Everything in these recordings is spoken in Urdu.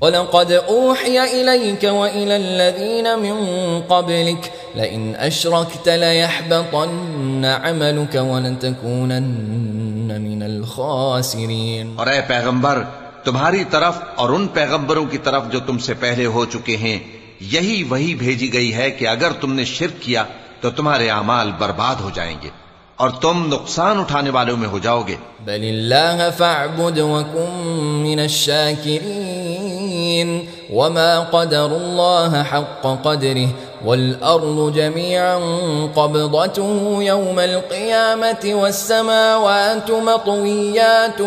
وَلَقَدْ أُوحِيَ إِلَيْكَ وَإِلَى الَّذِينَ مِن قَبْلِكَ لَئِنْ أَشْرَكْتَ لَيَحْبَطَنَّ عَمَلُكَ وَلَتَكُونَنَّ مِنَ الْخَاسِرِينَ۔ اور اے پیغمبر، تمہاری طرف اور ان پیغمبروں کی طرف جو تم سے پہلے ہو چکے ہیں یہی وحی بھیجی گئی ہے کہ اگر تم نے شرک کیا تو تمہارے اعمال برباد ہو جائیں گے اور تم نقصان اٹھانے والوں میں ہو جاؤ گے۔ بل اللہ فاعبد وکن من الشاکرین وما قدر اللہ حق قدره والارض جميعا قبضته يوم القيامة والسماوات مطويات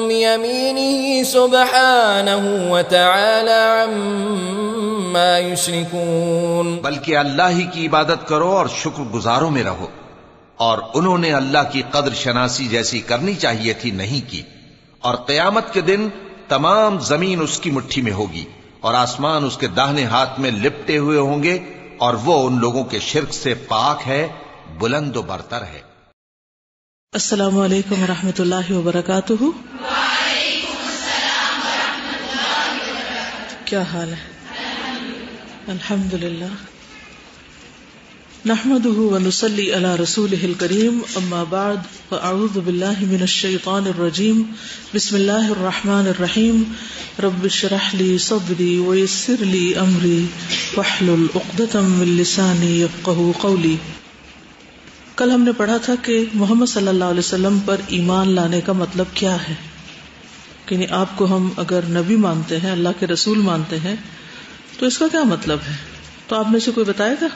بيمينه سبحانه وتعالى عما يشركون۔ بلکہ اللہ ہی کی عبادت کرو اور شکر گزاروں میں رہو، اور انہوں نے اللہ کی قدر شناسی جیسی کرنی چاہیے تھی نہیں کی، اور قیامت کے دن تمام زمین اس کی مٹھی میں ہوگی اور آسمان اس کے داہنے ہاتھ میں لپٹے ہوئے ہوں گے، اور وہ ان لوگوں کے شرک سے پاک ہے، بلند و برتر ہے۔ السلام علیکم ورحمۃ اللہ وبرکاتہ۔ وعلیکم السلام ورحمۃ اللہ وبرکاتہ۔ کیا حال ہے؟ الحمدللہ۔ نحمده ونصلي على رسوله الكريم، اما بعد فاعوذ بالله من الشيطان الرجيم، بسم الله الرحمن الرحيم، رب اشرح لي صدري ويسر لي امري واحلل عقدة من لساني يفقهوا قولي۔ کل ہم نے پڑھا تھا کہ محمد صلی اللہ علیہ وسلم پر ایمان لانے کا مطلب کیا ہے، یعنی آپ کو ہم اگر نبی مانتے ہیں، اللہ کے رسول مانتے ہیں، تو اس کا کیا مطلب ہے؟ تو آپ میں سے کوئی بتائے گا؟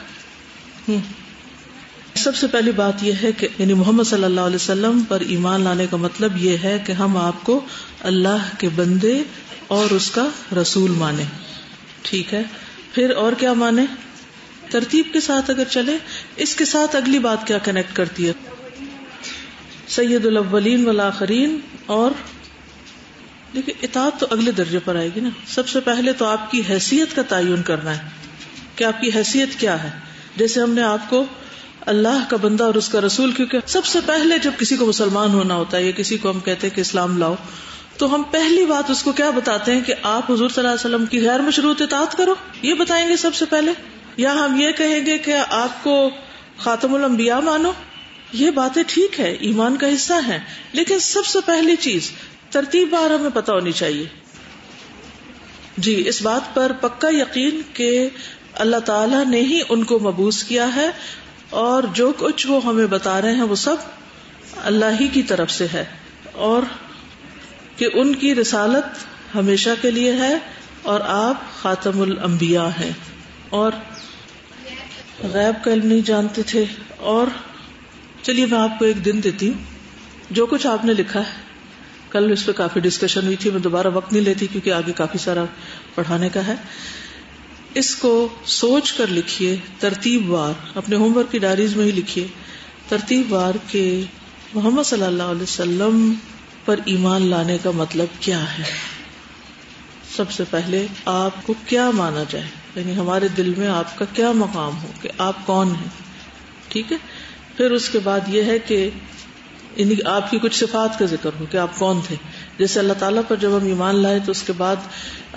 سب سے پہلی بات یہ ہے کہ یعنی محمد صلی اللہ علیہ وسلم پر ایمان لانے کا مطلب یہ ہے کہ ہم آپ کو اللہ کے بندے اور اس کا رسول مانیں، ٹھیک ہے؟ پھر اور کیا مانیں؟ ترتیب کے ساتھ اگر چلے، اس کے ساتھ اگلی بات کیا کنیکٹ کرتی ہے؟ سید الاولین والآخرین، اور لیکن اطاعت تو اگلے درجے پر آئے گی نا۔ سب سے پہلے تو آپ کی حیثیت کا تعین کرنا ہے کہ آپ کی حیثیت کیا ہے۔ جیسے ہم نے آپ کو اللہ کا بندہ اور اس کا رسول، کیونکہ سب سے پہلے جب کسی کو مسلمان ہونا ہوتا ہے یا کسی کو ہم کہتے ہیں کہ اسلام لاؤ، تو ہم پہلی بات اس کو کیا بتاتے ہیں کہ آپ حضور صلی اللہ علیہ وسلم کی غیر مشروط اطاعت کرو، یہ بتائیں گے سب سے پہلے۔ یا ہم یہ کہیں گے کہ آپ کو خاتم الانبیاء مانو، یہ باتیں ٹھیک ہے، ایمان کا حصہ ہیں، لیکن سب سے پہلی چیز ترتیب بار ہمیں پتہ ہونی چاہیے۔ جی، اس بات پر پکا یقین کہ اللہ تعالیٰ نے ہی ان کو مبعوث کیا ہے، اور جو کچھ وہ ہمیں بتا رہے ہیں وہ سب اللہ ہی کی طرف سے ہے، اور کہ ان کی رسالت ہمیشہ کے لیے ہے، اور آپ خاتم الانبیاء ہیں، اور غیب کا علم نہیں جانتے تھے۔ اور چلیے میں آپ کو ایک دن دیتی ہوں، جو کچھ آپ نے لکھا ہے، کل اس پہ کافی ڈسکشن ہوئی تھی، میں دوبارہ وقت نہیں لیتی کیونکہ آگے کافی سارا پڑھانے کا ہے۔ اس کو سوچ کر لکھیے، ترتیب وار، اپنے ہوم ورک کی ڈائریز میں ہی لکھیے ترتیب وار کہ محمد صلی اللہ علیہ وسلم پر ایمان لانے کا مطلب کیا ہے۔ سب سے پہلے آپ کو کیا مانا جائے، یعنی ہمارے دل میں آپ کا کیا مقام ہو کہ آپ کون ہیں، ٹھیک ہے؟ پھر اس کے بعد یہ ہے کہ یعنی آپ کی کچھ صفات کا ذکر ہو کہ آپ کون تھے۔ جیسے اللہ تعالیٰ پر جب ہم ایمان لائے تو اس کے بعد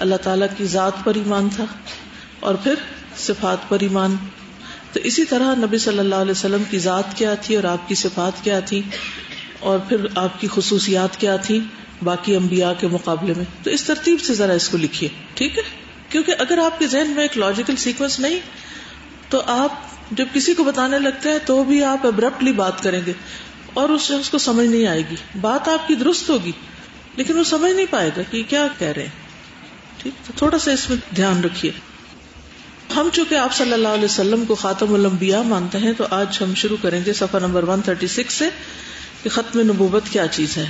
اللہ تعالیٰ کی ذات پر ایمان تھا، اور پھر صفات پر ایمان۔ تو اسی طرح نبی صلی اللہ علیہ وسلم کی ذات کیا تھی اور آپ کی صفات کیا تھی، اور پھر آپ کی خصوصیات کیا تھی باقی انبیاء کے مقابلے میں۔ تو اس ترتیب سے ذرا اس کو لکھیے، ٹھیک ہے؟ کیونکہ اگر آپ کے ذہن میں ایک لاجیکل سیکوینس نہیں، تو آپ جب کسی کو بتانے لگتے ہیں تو بھی آپ ابرپٹلی بات کریں گے اور اس شخص کو سمجھ نہیں آئے گی۔ بات آپ کی درست ہوگی لیکن وہ سمجھ نہیں پائے گا کہ کیا کہہ رہے ہیں، ٹھیک؟ تو تھوڑا سا اس میں دھیان رکھیے۔ ہم چونکہ آپ صلی اللہ علیہ وسلم کو خاتم الانبیاء مانتے ہیں، تو آج ہم شروع کریں گے صفحہ نمبر 136 سے کہ ختم نبوت کیا چیز ہے۔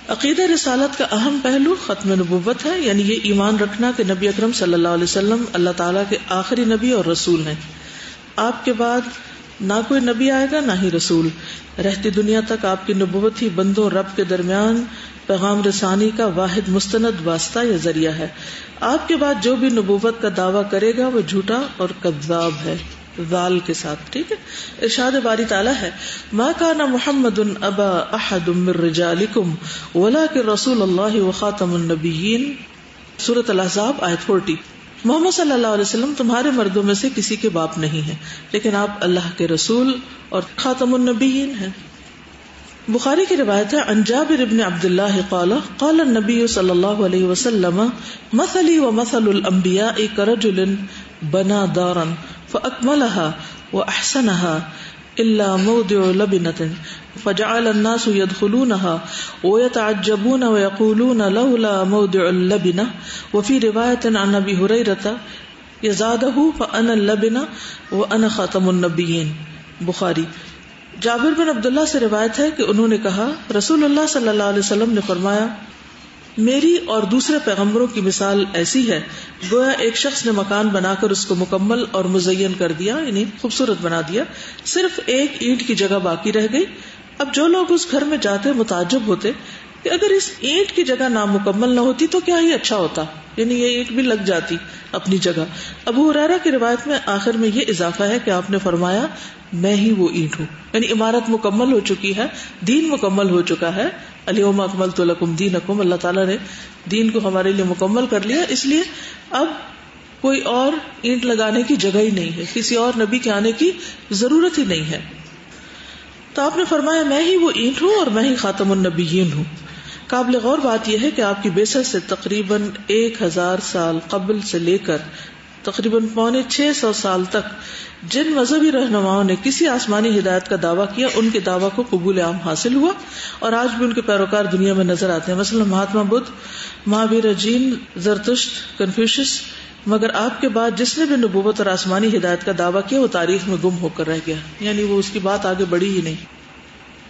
عقیدہ رسالت کا اہم پہلو ختم نبوت ہے، یعنی یہ ایمان رکھنا کہ نبی اکرم صلی اللہ علیہ وسلم اللہ تعالیٰ کے آخری نبی اور رسول ہیں۔ آپ کے بعد نہ کوئی نبی آئے گا نہ ہی رسول، رہتی دنیا تک آپ کی نبوت ہی بندوں رب کے درمیان پیغام رسانی کا واحد مستند واسطہ یا ذریعہ ہے۔ آپ کے بعد جو بھی نبوت کا دعویٰ کرے گا وہ جھوٹا اور کذاب ہے، ذال کے ساتھ، ٹھیک ہے؟ ارشاد باری تعالیٰ ہے، ما کان محمد ابا احد من رجالکم ولکن رسول اللہ وخاتم النبیین۔ سورۃ الاحزاب آیت 40. محمد صلی اللہ علیہ وسلم تمہارے مردوں میں سے کسی کے باپ نہیں ہیں، لیکن آپ اللہ کے رسول اور خاتم النبیین ہیں. بخاری کی روایت ہے عن جابر بن عبداللہ قال قال النبی صلی اللہ علیہ وسلم مثلی ومثل الانبیاء کرجل بنا دارا فاکملها واحسنها الا موضع لبنة فجعل الناس يدخلونها ويتعجبون ويقولون لولا موضع اللبنة. وفي رواية عن ابي هريرة يزاده فانا اللبنة وانا خاتم النبيين. بخاری. جابر بن عبداللہ سے روایت ہے کہ انہوں نے کہا رسول اللہ صلی اللہ علیہ وسلم نے فرمایا میری اور دوسرے پیغمبروں کی مثال ایسی ہے گویا ایک شخص نے مکان بنا کر اس کو مکمل اور مزین کر دیا، یعنی خوبصورت بنا دیا، صرف ایک اینٹ کی جگہ باقی رہ گئی. اب جو لوگ اس گھر میں جاتے متعجب ہوتے کہ اگر اس اینٹ کی جگہ نامکمل نہ ہوتی تو کیا ہی اچھا ہوتا، یعنی یہ اینٹ بھی لگ جاتی اپنی جگہ. ابو ہریرہ کی روایت میں آخر میں یہ اضافہ ہے کہ آپ نے فرمایا میں ہی وہ اینٹ ہوں، یعنی عمارت مکمل ہو چکی ہے، دین مکمل ہو چکا ہے. الیوم اکملت لکم دینکم، اللہ تعالیٰ نے دین کو ہمارے لیے مکمل کر لیا، اس لیے اب کوئی اور اینٹ لگانے کی جگہ ہی نہیں ہے، کسی اور نبی کے آنے کی ضرورت ہی نہیں ہے. تو آپ نے فرمایا میں ہی وہ اینٹ ہوں اور میں ہی خاتم النبیین ہوں. قابل غور بات یہ ہے کہ آپ کی بعثت سے تقریباً 1000 سال قبل سے لے کر تقریباً 650 سال تک جن مذہبی رہنماؤں نے کسی آسمانی ہدایت کا دعویٰ کیا ان کے دعویٰ کو قبول عام حاصل ہوا اور آج بھی ان کے پیروکار دنیا میں نظر آتے ہیں. مثلا مہاتما بدھ، مہاویر جین، زرتشت، کنفیوشس. مگر آپ کے بعد جس نے بھی نبوت اور آسمانی ہدایت کا دعویٰ کیا وہ تاریخ میں گم ہو کر رہ گیا، یعنی وہ اس کی بات آگے بڑھی ہی نہیں.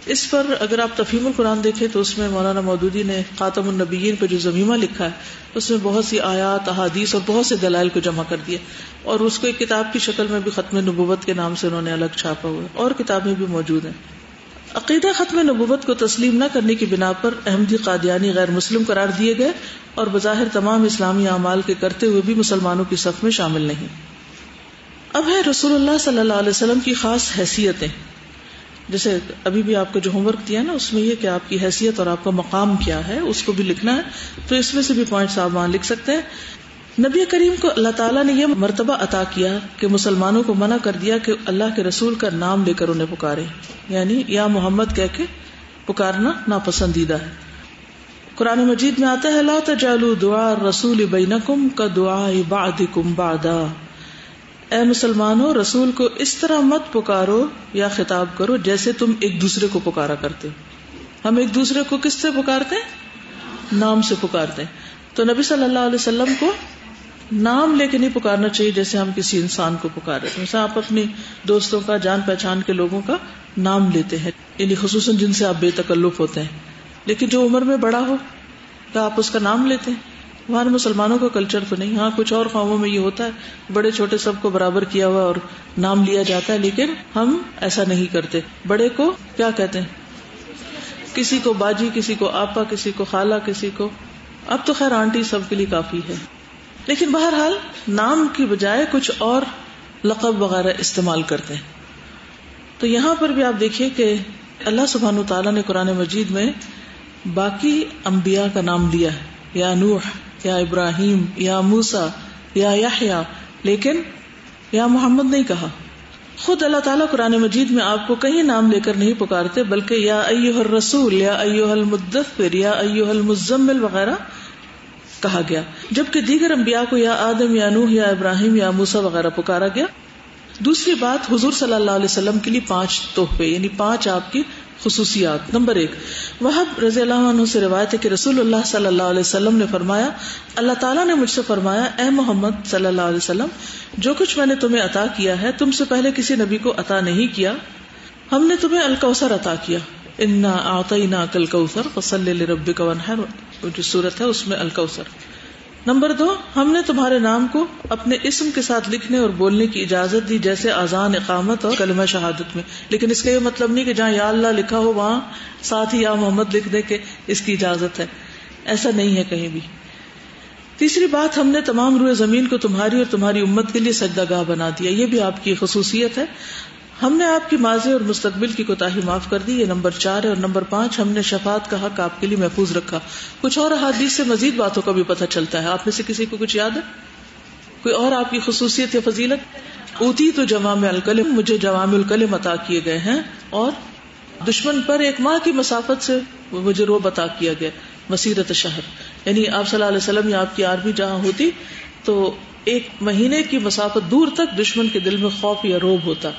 اس پر اگر آپ تفہیم القرآن دیکھیں تو اس میں مولانا مودودی نے خاتم النبیین پہ جو ضمیمہ لکھا ہے اس میں بہت سی آیات، احادیث اور بہت سے دلائل کو جمع کر دیا اور اس کو ایک کتاب کی شکل میں بھی ختم نبوت کے نام سے انہوں نے الگ چھاپا ہوا ہے، اور کتابیں بھی موجود ہیں. عقیدہ ختم نبوت کو تسلیم نہ کرنے کی بنا پر احمدی قادیانی غیر مسلم قرار دیے گئے اور بظاہر تمام اسلامی اعمال کے کرتے ہوئے بھی مسلمانوں کی صف میں شامل نہیں. اب ہے رسول اللہ صلی اللہ علیہ وسلم کی خاص حیثیتیں. جیسے ابھی بھی آپ کو جو ہوم ورک دیا نا اس میں یہ کہ آپ کی حیثیت اور آپ کا مقام کیا ہے اس کو بھی لکھنا ہے، تو اس میں سے بھی پوائنٹس آپ وہاں لکھ سکتے ہیں. نبی کریم کو اللہ تعالیٰ نے یہ مرتبہ عطا کیا کہ مسلمانوں کو منع کر دیا کہ اللہ کے رسول کا نام لے کر انہیں پکارے، یعنی یا محمد کہہ کے پکارنا ناپسندیدہ ہے. قرآن مجید میں آتا ہے لا تجعلوا دعاء الرسول بینکم کدعاء بعضکم بعضا، اے مسلمانوں رسول کو اس طرح مت پکارو یا خطاب کرو جیسے تم ایک دوسرے کو پکارا کرتے ہو. ہم ایک دوسرے کو کس سے پکارتے ہیں؟ نام سے پکارتے ہیں. تو نبی صلی اللہ علیہ وسلم کو نام لے کے نہیں پکارنا چاہیے جیسے ہم کسی انسان کو پکارے. جیسے آپ اپنے دوستوں کا، جان پہچان کے لوگوں کا نام لیتے ہیں، یعنی خصوصاً جن سے آپ بے تکلف ہوتے ہیں، لیکن جو عمر میں بڑا ہو کیا آپ اس کا نام لیتے ہیں؟ ہمارے مسلمانوں کا کلچر تو نہیں. ہاں کچھ اور قوموں میں یہ ہوتا ہے بڑے چھوٹے سب کو برابر کیا ہوا اور نام لیا جاتا ہے، لیکن ہم ایسا نہیں کرتے. بڑے کو کیا کہتے ہیں؟ کسی کو باجی، کسی کو آپا، کسی کو خالہ، کسی کو، اب تو خیر آنٹی سب کے لیے کافی ہے، لیکن بہرحال نام کی بجائے کچھ اور لقب وغیرہ استعمال کرتے ہیں. تو یہاں پر بھی آپ دیکھیے کہ اللہ سبحانہ تعالیٰ نے قرآن مجید میں باقی انبیاء کا نام دیا ہے، یا نوح، یا ابراہیم، یا موسیٰ، یا یحییٰ، لیکن یا محمد نہیں کہا. خود اللہ تعالیٰ قرآن مجید میں آپ کو کہیں نام لے کر نہیں پکارتے بلکہ یا ایھا الرسول، یا ایھا المدثر، یا ایھا المزمل وغیرہ کہا گیا، جبکہ دیگر انبیاء کو یا آدم، یا نوح، یا ابراہیم، یا موسیٰ وغیرہ پکارا گیا. دوسری بات، حضور صلی اللہ علیہ وسلم کے لیے 5 تحفے، یعنی 5 آپ کی خصوصیات. نمبر 1، وہب رضی اللہ عنہ سے روایت ہے کہ رسول اللہ صلی اللہ علیہ وسلم نے فرمایا، اللہ تعالیٰ نے مجھ سے فرمایا اے محمد صلی اللہ علیہ وسلم، جو کچھ میں نے تمہیں عطا کیا ہے تم سے پہلے کسی نبی کو عطا نہیں کیا. ہم نے تمہیں الکوثر عطا کیا، انا اعطیناک الکوثر فصلی لربک وانحر، جو سورت ہے اس میں الکوثر. نمبر 2، ہم نے تمہارے نام کو اپنے اسم کے ساتھ لکھنے اور بولنے کی اجازت دی، جیسے اذان، اقامت اور کلمہ شہادت میں. لیکن اس کا یہ مطلب نہیں کہ جہاں یا اللہ لکھا ہو وہاں ساتھ ہی یا محمد لکھ دے کہ اس کی اجازت ہے، ایسا نہیں ہے کہیں بھی. تیسری بات، ہم نے تمام روئے زمین کو تمہاری اور تمہاری امت کے لیے سجدہ گاہ بنا دیا. یہ بھی آپ کی خصوصیت ہے. ہم نے آپ کی ماضی اور مستقبل کی کوتاہی معاف کر دی. یہ نمبر 4 ہے. اور نمبر 5 ہم نے شفاعت کا حق آپ کے لیے محفوظ رکھا. کچھ اور احادیث سے مزید باتوں کا بھی پتہ چلتا ہے. آپ میں سے کسی کو کچھ یاد ہے؟ کوئی اور آپ کی خصوصیت یا فضیلت؟ اوتی تو جوامع الکلم، مجھے جوامع الکلم عطا کیے گئے ہیں. اور دشمن پر 1 ماہ کی مسافت سے مجھے رعب عطا کیا گیا، مسیرت شہر. یعنی آپ صلی اللہ علیہ وسلم یا آپ کی آرمی جہاں ہوتی تو 1 مہینے کی مسافت دور تک دشمن کے دل میں خوف یا رعب ہوتا.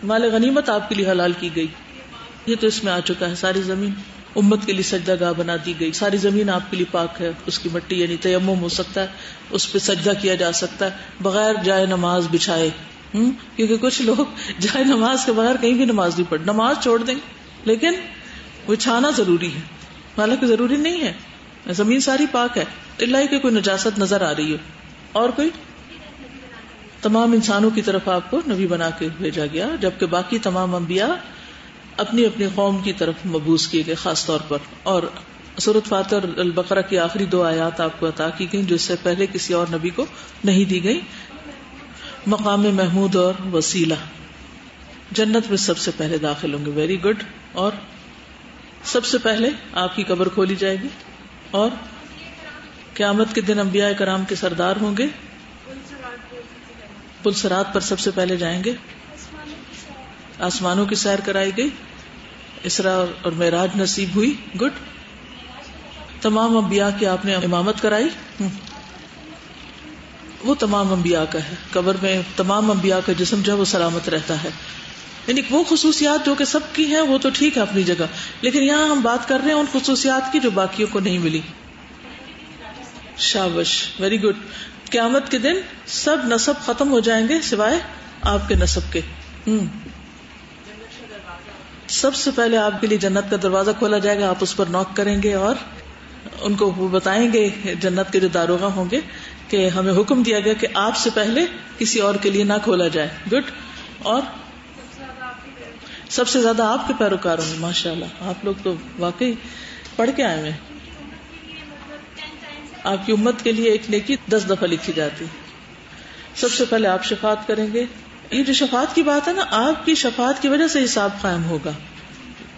مال غنیمت آپ کے لیے حلال کی گئی، یہ تو اس میں آ چکا ہے. ساری زمین امت کے لیے سجدہ گاہ بنا دی گئی. ساری زمین آپ کے لیے پاک ہے، اس کی مٹی یعنی تیمم ہو سکتا ہے، اس پہ سجدہ کیا جا سکتا ہے بغیر جائے نماز بچھائے. کیونکہ کچھ لوگ جائے نماز کے بغیر کہیں بھی نماز نہیں پڑھ، نماز چھوڑ دیں لیکن بچھانا ضروری ہے، حالانکہ ضروری نہیں ہے. زمین ساری پاک ہے الا کہ کوئی نجاست نظر آ رہی ہے. اور کوئی تمام انسانوں کی طرف آپ کو نبی بنا کے بھیجا گیا، جبکہ باقی تمام انبیاء اپنی اپنی قوم کی طرف مبعوث کیے گئے خاص طور پر. اور سورۃ فاتر البقرہ کی آخری 2 آیات آپ کو عطا کی گئی جو اس سے پہلے کسی اور نبی کو نہیں دی گئی. مقام محمود اور وسیلہ، جنت میں سب سے پہلے داخل ہوں گے. Very good. اور سب سے پہلے آپ کی قبر کھولی جائے گی. اور قیامت کے دن انبیاء کرام کے سردار ہوں گے. پل صراط پر سب سے پہلے جائیں گے. آسمانوں کی سیر کرائی گئی، اسراء اور معراج نصیب ہوئی. گڈ. تمام انبیاء کی آپ نے امامت کرائی. وہ تمام انبیاء کا ہے. قبر میں تمام انبیاء کا جسم جو ہے وہ سلامت رہتا ہے. یعنی وہ خصوصیات جو کہ سب کی ہیں وہ تو ٹھیک ہے اپنی جگہ، لیکن یہاں ہم بات کر رہے ہیں ان خصوصیات کی جو باقیوں کو نہیں ملی. شابش، ویری گڈ. قیامت کے دن سب نسب ختم ہو جائیں گے سوائے آپ کے نسب کے. سب سے پہلے آپ کے لیے جنت کا دروازہ کھولا جائے گا. آپ اس پر نوک کریں گے اور ان کو وہ بتائیں گے، جنت کے جو داروغہ ہوں گے، کہ ہمیں حکم دیا گیا کہ آپ سے پہلے کسی اور کے لیے نہ کھولا جائے. گڈ. اور سب سے زیادہ آپ کے پیروکار ہوں گے. ماشاء اللہ، آپ لوگ تو واقعی پڑھ کے آئے ہیں. آپ کی امت کے لیے ایک نیکی 10 دفعہ لکھی جاتی. سب سے پہلے آپ شفاعت کریں گے. یہ جو شفاعت کی بات ہے نا، آپ کی شفاعت کی وجہ سے حساب قائم ہوگا.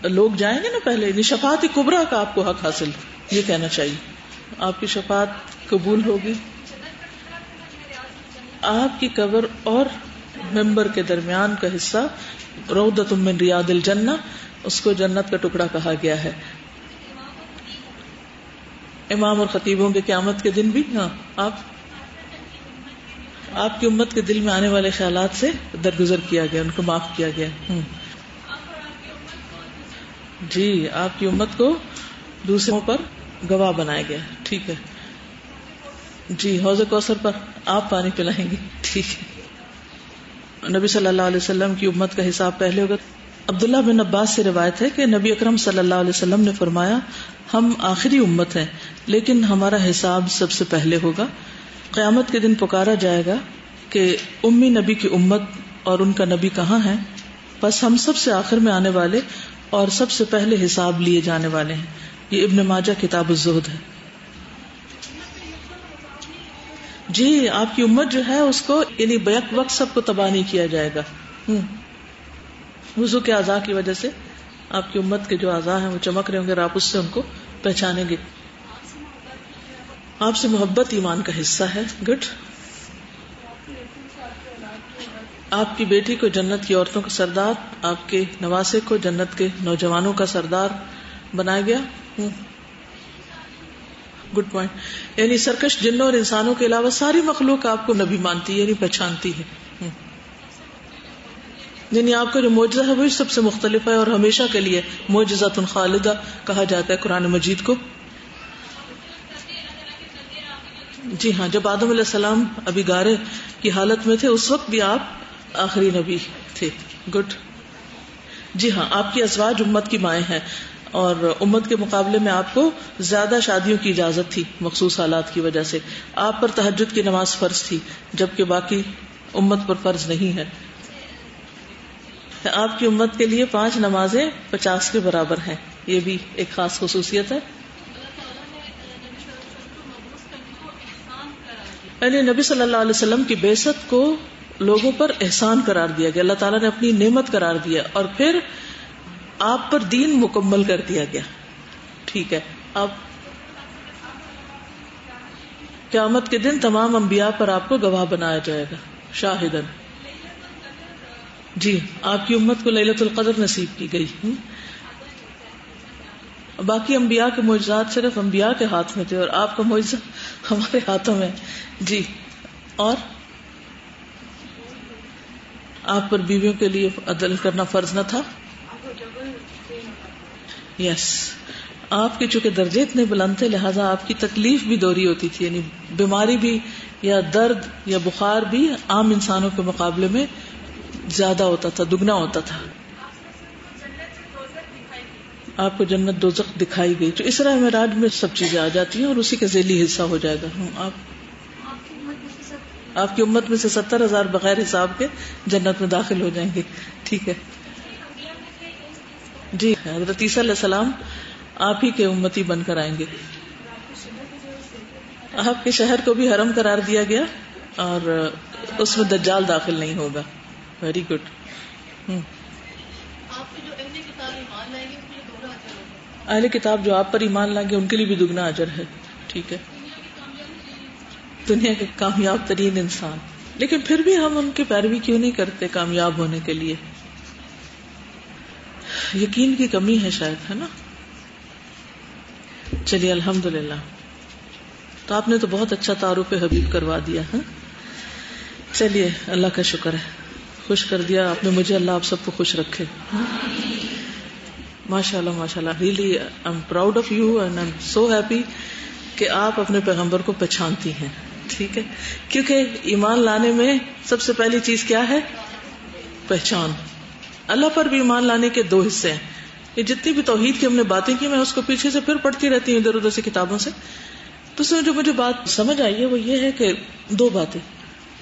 لوگ جائیں گے نا پہلے، یعنی شفاعت کبریٰ کا آپ کو حق حاصل، یہ کہنا چاہیے. آپ کی شفاعت قبول ہوگی. آپ کی قبر اور ممبر کے درمیان کا حصہ روضۃ من ریاض الجنہ، اس کو جنت کا ٹکڑا کہا گیا ہے. امام اور خطیبوں کے قیامت کے دن بھی آپ کی امت کے دل میں آنے والے خیالات سے درگزر کیا گیا، ان کو معاف کیا گیا. جی، آپ کی امت کو دوسروں پر گواہ بنایا گیا. ٹھیک ہے جی. حوض کوثر پر آپ پانی پلائیں گے. ٹھیک ہے. نبی صلی اللہ علیہ وسلم کی امت کا حساب پہلے ہوگا. عبداللہ بن عباس سے روایت ہے کہ نبی اکرم صلی اللہ علیہ وسلم نے فرمایا، ہم آخری امت ہیں لیکن ہمارا حساب سب سے پہلے ہوگا. قیامت کے دن پکارا جائے گا کہ امی نبی کی امت اور ان کا نبی کہاں ہے؟ بس ہم سب سے آخر میں آنے والے اور سب سے پہلے حساب لیے جانے والے ہیں. یہ ابن ماجہ کتاب الزہد ہے. جی، آپ کی امت جو ہے اس کو یعنی بیک وقت سب کو تباہ نہیں کیا جائے گا. وضو کے اعضاء کی وجہ سے آپ کی امت کے جو اعضاء ہیں وہ چمک رہے ہوں گے اور آپ اس سے ان کو پہچانیں گے. آپ سے محبت ایمان کا حصہ ہے. گڈ. آپ کی بیٹی کو جنت کی عورتوں کا سردار، آپ کے نواسے کو جنت کے نوجوانوں کا سردار بنایا گیا. Good point. یعنی سرکش جنوں اور انسانوں کے علاوہ ساری مخلوق آپ کو نبی مانتی ہے، یعنی پہچانتی ہے. یعنی آپ کا جو معجزہ ہے وہ سب سے مختلف ہے اور ہمیشہ کے لیے معجزۃ خالدہ کہا جاتا ہے قرآن مجید کو. جی ہاں، جب آدم علیہ السلام ابھی گارے کی حالت میں تھے اس وقت بھی آپ آخری نبی تھے. گڈ. جی ہاں، آپ کی ازواج امت کی مائیں ہیں اور امت کے مقابلے میں آپ کو زیادہ شادیوں کی اجازت تھی مخصوص حالات کی وجہ سے. آپ پر تہجد کی نماز فرض تھی جبکہ باقی امت پر فرض نہیں ہے. آپ کی امت کے لیے 5 نمازیں 50 کے برابر ہیں. یہ بھی ایک خاص خصوصیت ہے. یعنی نبی صلی اللہ علیہ وسلم کی بعثت کو لوگوں پر احسان قرار دیا گیا، اللہ تعالیٰ نے اپنی نعمت قرار دیا، اور پھر آپ پر دین مکمل کر دیا گیا. ٹھیک ہے. اب قیامت کے دن تمام انبیاء پر آپ کو گواہ بنایا جائے گا، شاہدن. جی، آپ کی امت کو لیلۃ القدر نصیب کی گئی. باقی انبیاء کے معجزات صرف انبیاء کے ہاتھ میں تھے، اور آپ کا معجزہ ہمارے ہاتھوں میں. جی. اور آپ پر بیویوں کے لیے عدل کرنا فرض نہ تھا؟ یس. آپ کے چونکہ درجے اتنے بلند تھے، لہٰذا آپ کی تکلیف بھی دوہری ہوتی تھی، یعنی بیماری بھی یا درد یا بخار بھی عام انسانوں کے مقابلے میں زیادہ ہوتا تھا، دگنا ہوتا تھا. آپ کو جنت دوزخ دکھائی گئی. تو اسراء معراج میں سب چیزیں آ جاتی ہیں اور اسی کا ذیلی حصہ ہو جائے گا. آپ کی امت میں سے 70,000 بغیر حساب کے جنت میں داخل ہو جائیں گے. ٹھیک ہے. جی، حضرت عیسیٰ علیہ السلام آپ ہی کے امتی بن کر آئیں گے. آپ کے شہر کو بھی حرم قرار دیا گیا اور اس میں دجال داخل نہیں ہوگا. Very good. اہل کتاب جو آپ پر ایمان لائیں گے ان کے لیے بھی دگنا اجر ہے. ٹھیک ہے. دنیا کے کامیاب ترین انسان. لیکن پھر بھی ہم ان کی پیروی کیوں نہیں کرتے کامیاب ہونے کے لیے؟ یقین کی کمی ہے شاید، ہے نا. چلیے الحمدللہ. تو آپ نے تو بہت اچھا تعارف حبیب کروا دیا. چلیے اللہ کا شکر ہے، خوش کر دیا آپ نے مجھے. اللہ آپ سب کو خوش رکھے. ماشاء اللہ ماشاء اللہ. Really I am proud of you and I am so happy کہ آپ اپنے پیغمبر کو پہچانتی ہیں. ٹھیک ہے. کیونکہ ایمان لانے میں سب سے پہلی چیز کیا ہے؟ پہچان. اللہ پر بھی ایمان لانے کے 2 حصے ہیں. یہ جتنی بھی توحید کی ہم نے باتیں کی، میں اس کو پیچھے سے پھر پڑھتی رہتی ہوں ادھر ادھر سے کتابوں سے. تو اس میں جو مجھے بات سمجھ آئی ہے وہ یہ ہے کہ 2 باتیں.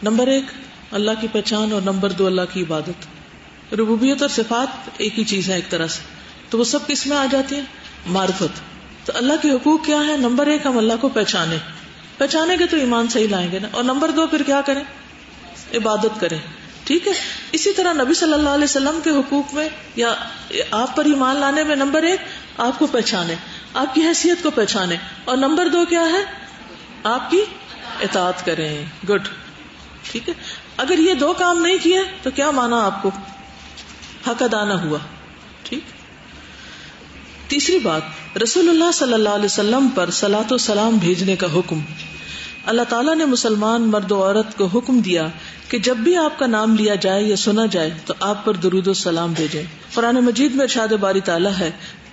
نمبر 1 اللہ کی پہچان، اور نمبر 2 اللہ کی عبادت. ربوبیت اور صفات ایک ہی چیز ہے ایک طرح سے، تو وہ سب کس میں آ جاتی ہیں؟ معرفت. تو اللہ کے حقوق کیا ہے؟ نمبر 1 ہم اللہ کو پہچانیں گے تو ایمان صحیح لائیں گے نا. اور نمبر 2 پھر کیا کریں؟ عبادت کریں. ٹھیک ہے. اسی طرح نبی صلی اللہ علیہ وسلم کے حقوق میں یا آپ پر ایمان لانے میں نمبر 1 آپ کو پہچانے، آپ کی حیثیت کو پہچانے، اور نمبر 2 کیا ہے؟ آپ کی اطاعت کریں. گڈ. ٹھیک ہے. اگر یہ 2 کام نہیں کیے تو کیا مانا آپ کو؟ حق ادا نہ ہوا. ٹھیک. تیسری بات، رسول اللہ صلی اللہ علیہ وسلم پر صلاۃ و سلام بھیجنے کا حکم. اللہ تعالیٰ نے مسلمان مرد و عورت کو حکم دیا کہ جب بھی آپ کا نام لیا جائے یا سنا جائے تو آپ پر درود و سلام بھیجیں. قرآن مجید میں ارشاد باری تعالیٰ ہے،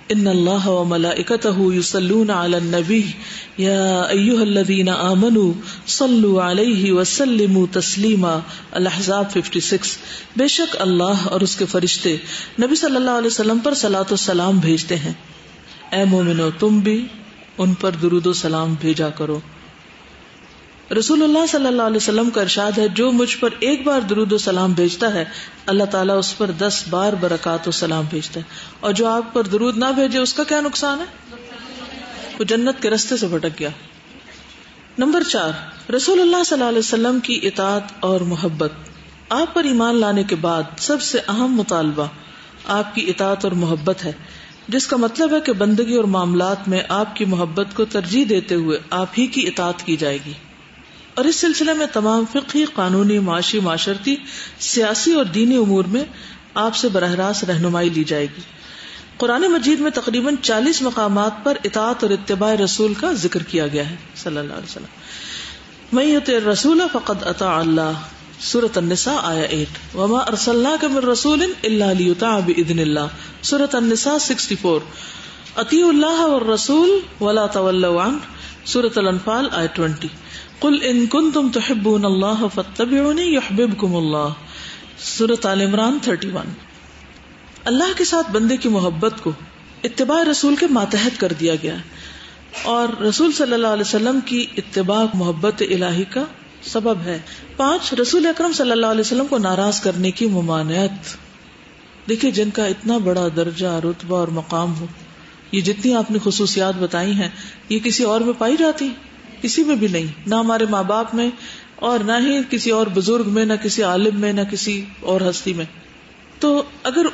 ان اللہ وملائکتہ یصلون علی النبی یا ایھا الذین آمنوا صلوا علیہ وسلموا تسلیما. الاحزاب 56. بے شک اللہ اور اس کے فرشتے نبی صلی اللہ علیہ وسلم پر صلاۃ و سلام بھیجتے ہیں. اے مومنو تم بھی ان پر درود و سلام بھیجا کرو. رسول اللہ صلی اللہ علیہ وسلم کا ارشاد ہے، جو مجھ پر ایک بار درود و سلام بھیجتا ہے اللہ تعالیٰ اس پر 10 بار برکات و سلام بھیجتا ہے، اور جو آپ پر درود نہ بھیجے اس کا کیا نقصان ہے؟ وہ جنت کے رستے سے بھٹک گیا. نمبر 4 رسول اللہ صلی اللہ علیہ وسلم کی اطاعت اور محبت. آپ پر ایمان لانے کے بعد سب سے اہم مطالبہ آپ کی اطاعت اور محبت ہے، جس کا مطلب ہے کہ بندگی اور معاملات میں آپ کی محبت کو ترجیح دیتے ہوئے آپ ہی کی اطاعت کی جائے گی. اور اس سلسلے میں تمام فقہی، قانونی، معاشی، معاشرتی، سیاسی اور دینی امور میں آپ سے براہ راست رہنمائی لی جائے گی. قرآن مجید میں تقریباً 40 مقامات پر اطاعت اور اتباع رسول کا ذکر کیا گیا ہے صلی اللہ علیہ وسلم. من یطع الرسول فقد اطاع اللہ. سورۃ النساء آیہ 8. وما ارسلناک من رسول الا لیطاع باذن اللہ. سورۃ النساء 64. اطیعوا اللہ والرسول ولا تولوا عنہ. سورۃ الانفال آیہ 20. قل ان کنتم تحبون اللہ فاتبعونی یحببکم اللہ. سورۃ آل عمران 31. اللہ کے ساتھ بندے کی محبت کو اتباع رسول کے ماتحت کر دیا گیا، اور رسول صلی اللہ علیہ وسلم کی اتباع محبت الہی کا سبب ہے. 5 رسول اکرم صلی اللہ علیہ وسلم کو ناراض کرنے کی ممانعت. دیکھیے جن کا اتنا بڑا درجہ، رتبہ اور مقام ہو، یہ جتنی آپ نے خصوصیات بتائی ہیں یہ کسی اور میں پائی جاتی؟ کسی میں بھی نہیں. نہ ہمارے ماں باپ میں، اور نہ ہی کسی اور بزرگ میں، نہ کسی عالم میں، نہ کسی اور ہستی میں. تو اگر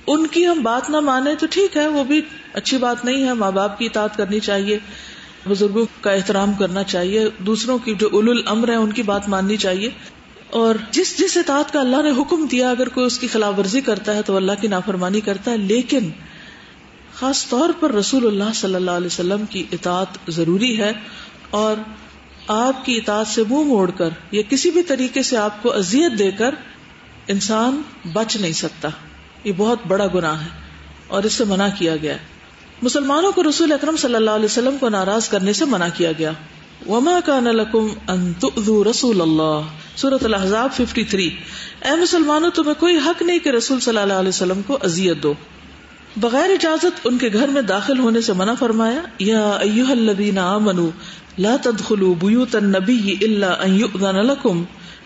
ان کی ہم بات نہ مانیں تو ٹھیک ہے، وہ بھی اچھی بات نہیں ہے. ماں باپ کی اطاعت کرنی چاہیے، بزرگوں کا احترام کرنا چاہیے، دوسروں کی جو اولو الامر ہیں ان کی بات ماننی چاہیے. اور جس اطاعت کا اللہ نے حکم دیا اگر کوئی اس کی خلاف ورزی کرتا ہے تو اللہ کی نافرمانی کرتا ہے. لیکن خاص طور پر رسول اللہ صلی اللہ علیہ وسلم کی اطاعت ضروری ہے، اور آپ کی اطاعت سے منہ موڑ کر یا کسی بھی طریقے سے آپ کو اذیت دے کر انسان بچ نہیں سکتا. یہ بہت بڑا گناہ ہے اور اس سے منع کیا گیا ہے. مسلمانوں کو رسول اکرم صلی اللہ علیہ وسلم کو ناراض کرنے سے منع کیا گیا. وما كان لكم ان تؤذوا رسول اللہ، سورۃ الاحزاب 53. اے مسلمانوں، تمہیں کوئی حق نہیں کہ رسول صلی اللہ علیہ وسلم کو اذیت دو. بغیر اجازت ان کے گھر میں داخل ہونے سے منع فرمایا. یا ایھا الذین آمنوا لا تدخلوا بیوت النبی الا ان یؤذن لکم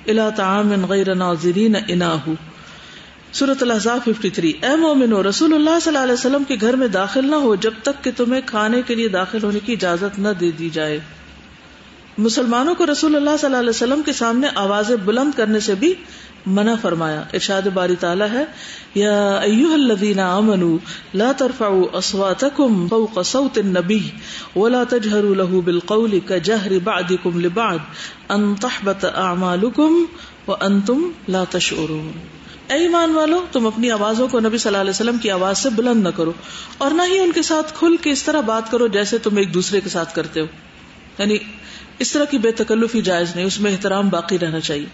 الی طعام غیر ناظرین اناہ، سورۃ الاحزاب 53. اے مومنو، رسول اللہ صلی اللہ علیہ وسلم کے گھر میں داخل نہ ہو جب تک کہ تمہیں کھانے کے لیے داخل ہونے کی اجازت نہ دے دی جائے. مسلمانوں کو رسول اللہ صلی اللہ علیہ وسلم کے سامنے آوازیں بلند کرنے سے بھی منع فرمایا. ارشاد باری تعالیٰ ہے، یا ایھا الذین آمنوا لا ترفعوا اصواتکم فوق صوت النبی ولا تجہروا لہ بالقول کجہر بعضکم لبعض ان تحبط اعمالکم وانتم لا تشعرون. اے ایمان والو، تم اپنی آوازوں کو نبی صلی اللہ علیہ وسلم کی آواز سے بلند نہ کرو، اور نہ ہی ان کے ساتھ کھل کے اس طرح بات کرو جیسے تم ایک دوسرے کے ساتھ کرتے ہو. یعنی اس طرح کی بے تکلفی جائز نہیں، اس میں احترام باقی رہنا چاہیے،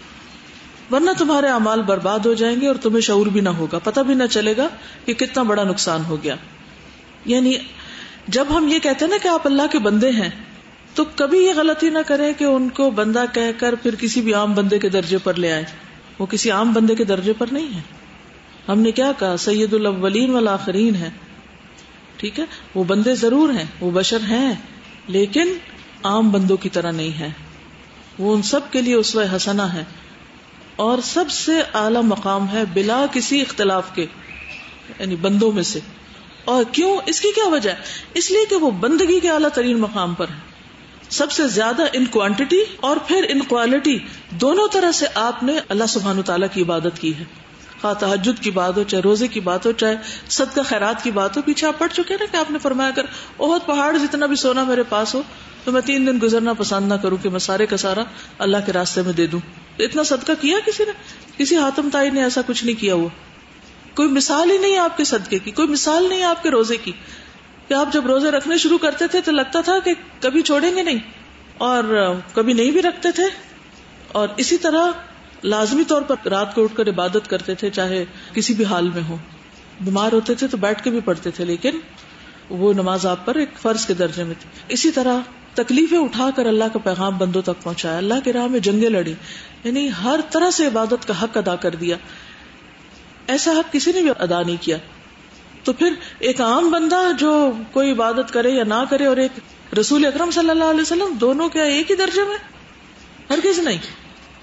ورنہ تمہارے اعمال برباد ہو جائیں گے اور تمہیں شعور بھی نہ ہوگا، پتہ بھی نہ چلے گا کہ کتنا بڑا نقصان ہو گیا. یعنی جب ہم یہ کہتے ہیں نا کہ آپ اللہ کے بندے ہیں، تو کبھی یہ غلطی نہ کریں کہ ان کو بندہ کہہ کر پھر کسی بھی عام بندے کے درجے پر لے آئیں. وہ کسی عام بندے کے درجے پر نہیں ہے. ہم نے کیا کہا؟ سید الاولین والآخرین ہے. ٹھیک ہے، وہ بندے ضرور ہیں، وہ بشر ہیں، لیکن عام بندوں کی طرح نہیں ہے. وہ ان سب کے لیے اسوہ حسنہ ہے اور سب سے اعلی مقام ہے بلا کسی اختلاف کے، یعنی بندوں میں سے. اور کیوں؟ اس کی کیا وجہ ہے؟ اس لیے کہ وہ بندگی کے اعلیٰ ترین مقام پر ہے، سب سے زیادہ ان کوانٹٹی اور پھر ان کوالٹی، دونوں طرح سے آپ نے اللہ سبحانہ تعالیٰ کی عبادت کی ہے. خواہ تہجد کی بات ہو، چاہے روزے کی بات ہو، چاہے صدقہ خیرات کی بات ہو. پیچھے آپ پڑھ چکے ہیں نا کہ آپ نے فرمایا اگر احد پہاڑ جتنا بھی سونا میرے پاس ہو تو میں 3 دن گزرنا پسند نہ کروں کہ میں سارے کا سارا اللہ کے راستے میں دے دوں. اتنا صدقہ کیا کسی نے؟ کسی حاتم تائی نے ایسا کچھ نہیں کیا. ہوا کوئی مثال ہی نہیں ہے آپ کے صدقے کی، کوئی مثال نہیں ہے آپ کے روزے کی، کہ آپ جب روزے رکھنے شروع کرتے تھے تو لگتا تھا کہ کبھی چھوڑیں گے نہیں، اور کبھی نہیں بھی رکھتے تھے. اور اسی طرح لازمی طور پر رات کو اٹھ کر عبادت کرتے تھے، چاہے کسی بھی حال میں ہو. بیمار ہوتے تھے تو بیٹھ کے بھی پڑھتے تھے، لیکن وہ نماز آپ پر ایک فرض کے درجے میں تھی. اسی طرح تکلیفیں اٹھا کر اللہ کا پیغام بندوں تک پہنچایا، اللہ کی راہ میں جنگیں لڑی، یعنی ہر طرح سے عبادت کا حق ادا کر دیا. ایسا حق کسی نے بھی ادا نہیں کیا. تو پھر ایک عام بندہ جو کوئی عبادت کرے یا نہ کرے اور ایک رسول اکرم صلی اللہ علیہ وسلم، دونوں کیا ایک ہی درجے میں؟ ہرگز نہیں.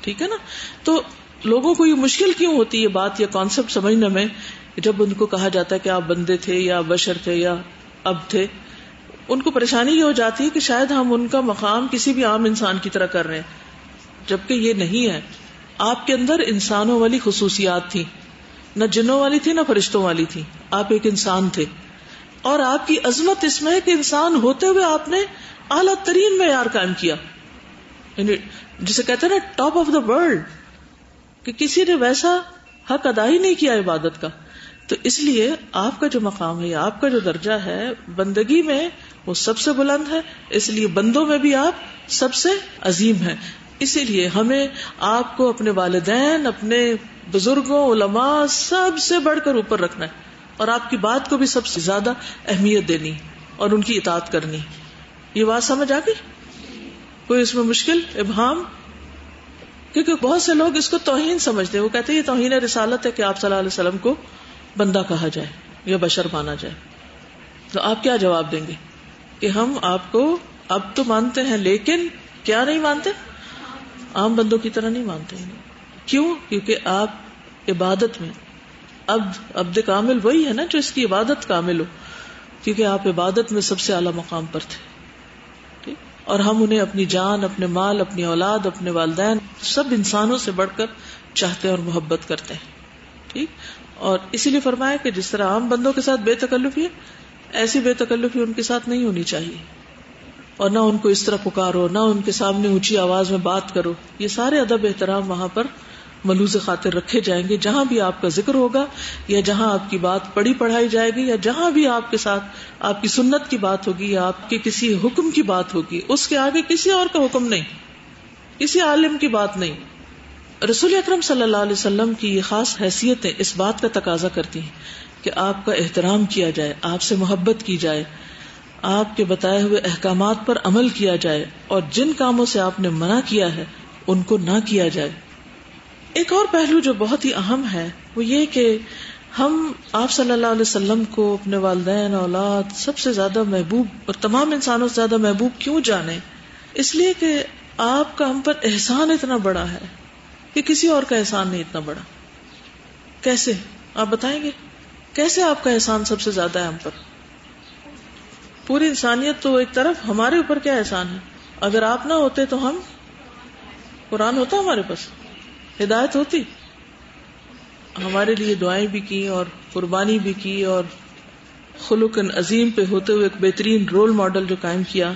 ٹھیک ہے نا. تو لوگوں کو یہ مشکل کیوں ہوتی ہے بات یا کانسیپٹ سمجھنے میں، جب ان کو کہا جاتا ہے کہ آپ بندے تھے یا بشر تھے یا اب تھے. ان کو پریشانی یہ ہو جاتی ہے کہ شاید ہم ان کا مقام کسی بھی عام انسان کی طرح کر رہے ہیں، جبکہ یہ نہیں ہے. آپ کے اندر انسانوں والی خصوصیات تھی، نہ جنوں والی تھی نہ فرشتوں والی تھی. آپ ایک انسان تھے، اور آپ کی عظمت اس میں ہے کہ انسان ہوتے ہوئے آپ نے اعلیٰ ترین معیار قائم کیا، یعنی جسے کہتے ہیں نا ٹاپ آف دا ورلڈ، کہ کسی نے ویسا حق ادا ہی نہیں کیا عبادت کا. تو اس لیے آپ کا جو مقام ہے یا آپ کا جو درجہ ہے بندگی میں، وہ سب سے بلند ہے. اس لیے بندوں میں بھی آپ سب سے عظیم ہیں. اسی لیے ہمیں آپ کو اپنے والدین، اپنے بزرگوں، علماء سب سے بڑھ کر اوپر رکھنا ہے، اور آپ کی بات کو بھی سب سے زیادہ اہمیت دینی اور ان کی اطاعت کرنی. یہ بات سمجھ آ گئی؟ کوئی اس میں مشکل ابہام؟ کیونکہ بہت سے لوگ اس کو توہین سمجھتے ہیں. وہ کہتے ہیں یہ توہین رسالت ہے کہ آپ صلی اللہ علیہ وسلم کو بندہ کہا جائے یا بشر مانا جائے. تو آپ کیا جواب دیں گے؟ کہ ہم آپ کو اب تو مانتے ہیں، لیکن کیا نہیں مانتے؟ عام بندوں کی طرح نہیں مانتے. کیوں؟ کیونکہ آپ عبادت میں عبد کامل وہی ہے نا جو اس کی عبادت کامل ہو، کیونکہ آپ عبادت میں سب سے اعلیٰ مقام پر تھے. ٹھیک؟ اور ہم انہیں اپنی جان، اپنے مال، اپنی اولاد، اپنے والدین، سب انسانوں سے بڑھ کر چاہتے ہیں اور محبت کرتے ہیں. ٹھیک. اور اسی لیے فرمایا کہ جس طرح عام بندوں کے ساتھ بے تکلفی ہے، ایسی بے تکلفی ان کے ساتھ نہیں ہونی چاہیے. اور نہ ان کو اس طرح پکارو، نہ ان کے سامنے اونچی آواز میں بات کرو. یہ سارے ادب احترام وہاں پر ملحوظ خاطر رکھے جائیں گے. جہاں بھی آپ کا ذکر ہوگا یا جہاں آپ کی بات پڑھائی جائے گی یا جہاں بھی آپ کے ساتھ آپ کی سنت کی بات ہوگی یا آپ کے کسی حکم کی بات ہوگی، اس کے آگے کسی اور کا حکم نہیں، کسی عالم کی بات نہیں. رسول اکرم صلی اللہ علیہ وسلم کی یہ خاص حیثیتیں اس بات کا تقاضا کرتی ہیں کہ آپ کا احترام کیا جائے، آپ سے محبت کی جائے، آپ کے بتائے ہوئے احکامات پر عمل کیا جائے، اور جن کاموں سے آپ نے منع کیا ہے ان کو نہ کیا جائے. ایک اور پہلو جو بہت ہی اہم ہے وہ یہ کہ ہم آپ صلی اللہ علیہ وسلم کو اپنے والدین، اولاد سب سے زیادہ محبوب اور تمام انسانوں سے زیادہ محبوب کیوں جانیں؟ اس لیے کہ آپ کا ہم پر احسان اتنا بڑا ہے کہ کسی اور کا احسان نہیں اتنا بڑا. کیسے آپ بتائیں گے؟ کیسے آپ کا احسان سب سے زیادہ ہے ہم پر؟ پوری انسانیت تو ایک طرف، ہمارے اوپر کیا احسان ہے؟ اگر آپ نہ ہوتے تو ہم، قرآن ہوتا ہمارے پاس، ہدایت ہوتی، ہمارے لیے دعائیں بھی کی اور قربانی بھی کی اور خلق عظیم پہ ہوتے ہوئے ایک بہترین رول ماڈل جو قائم کیا.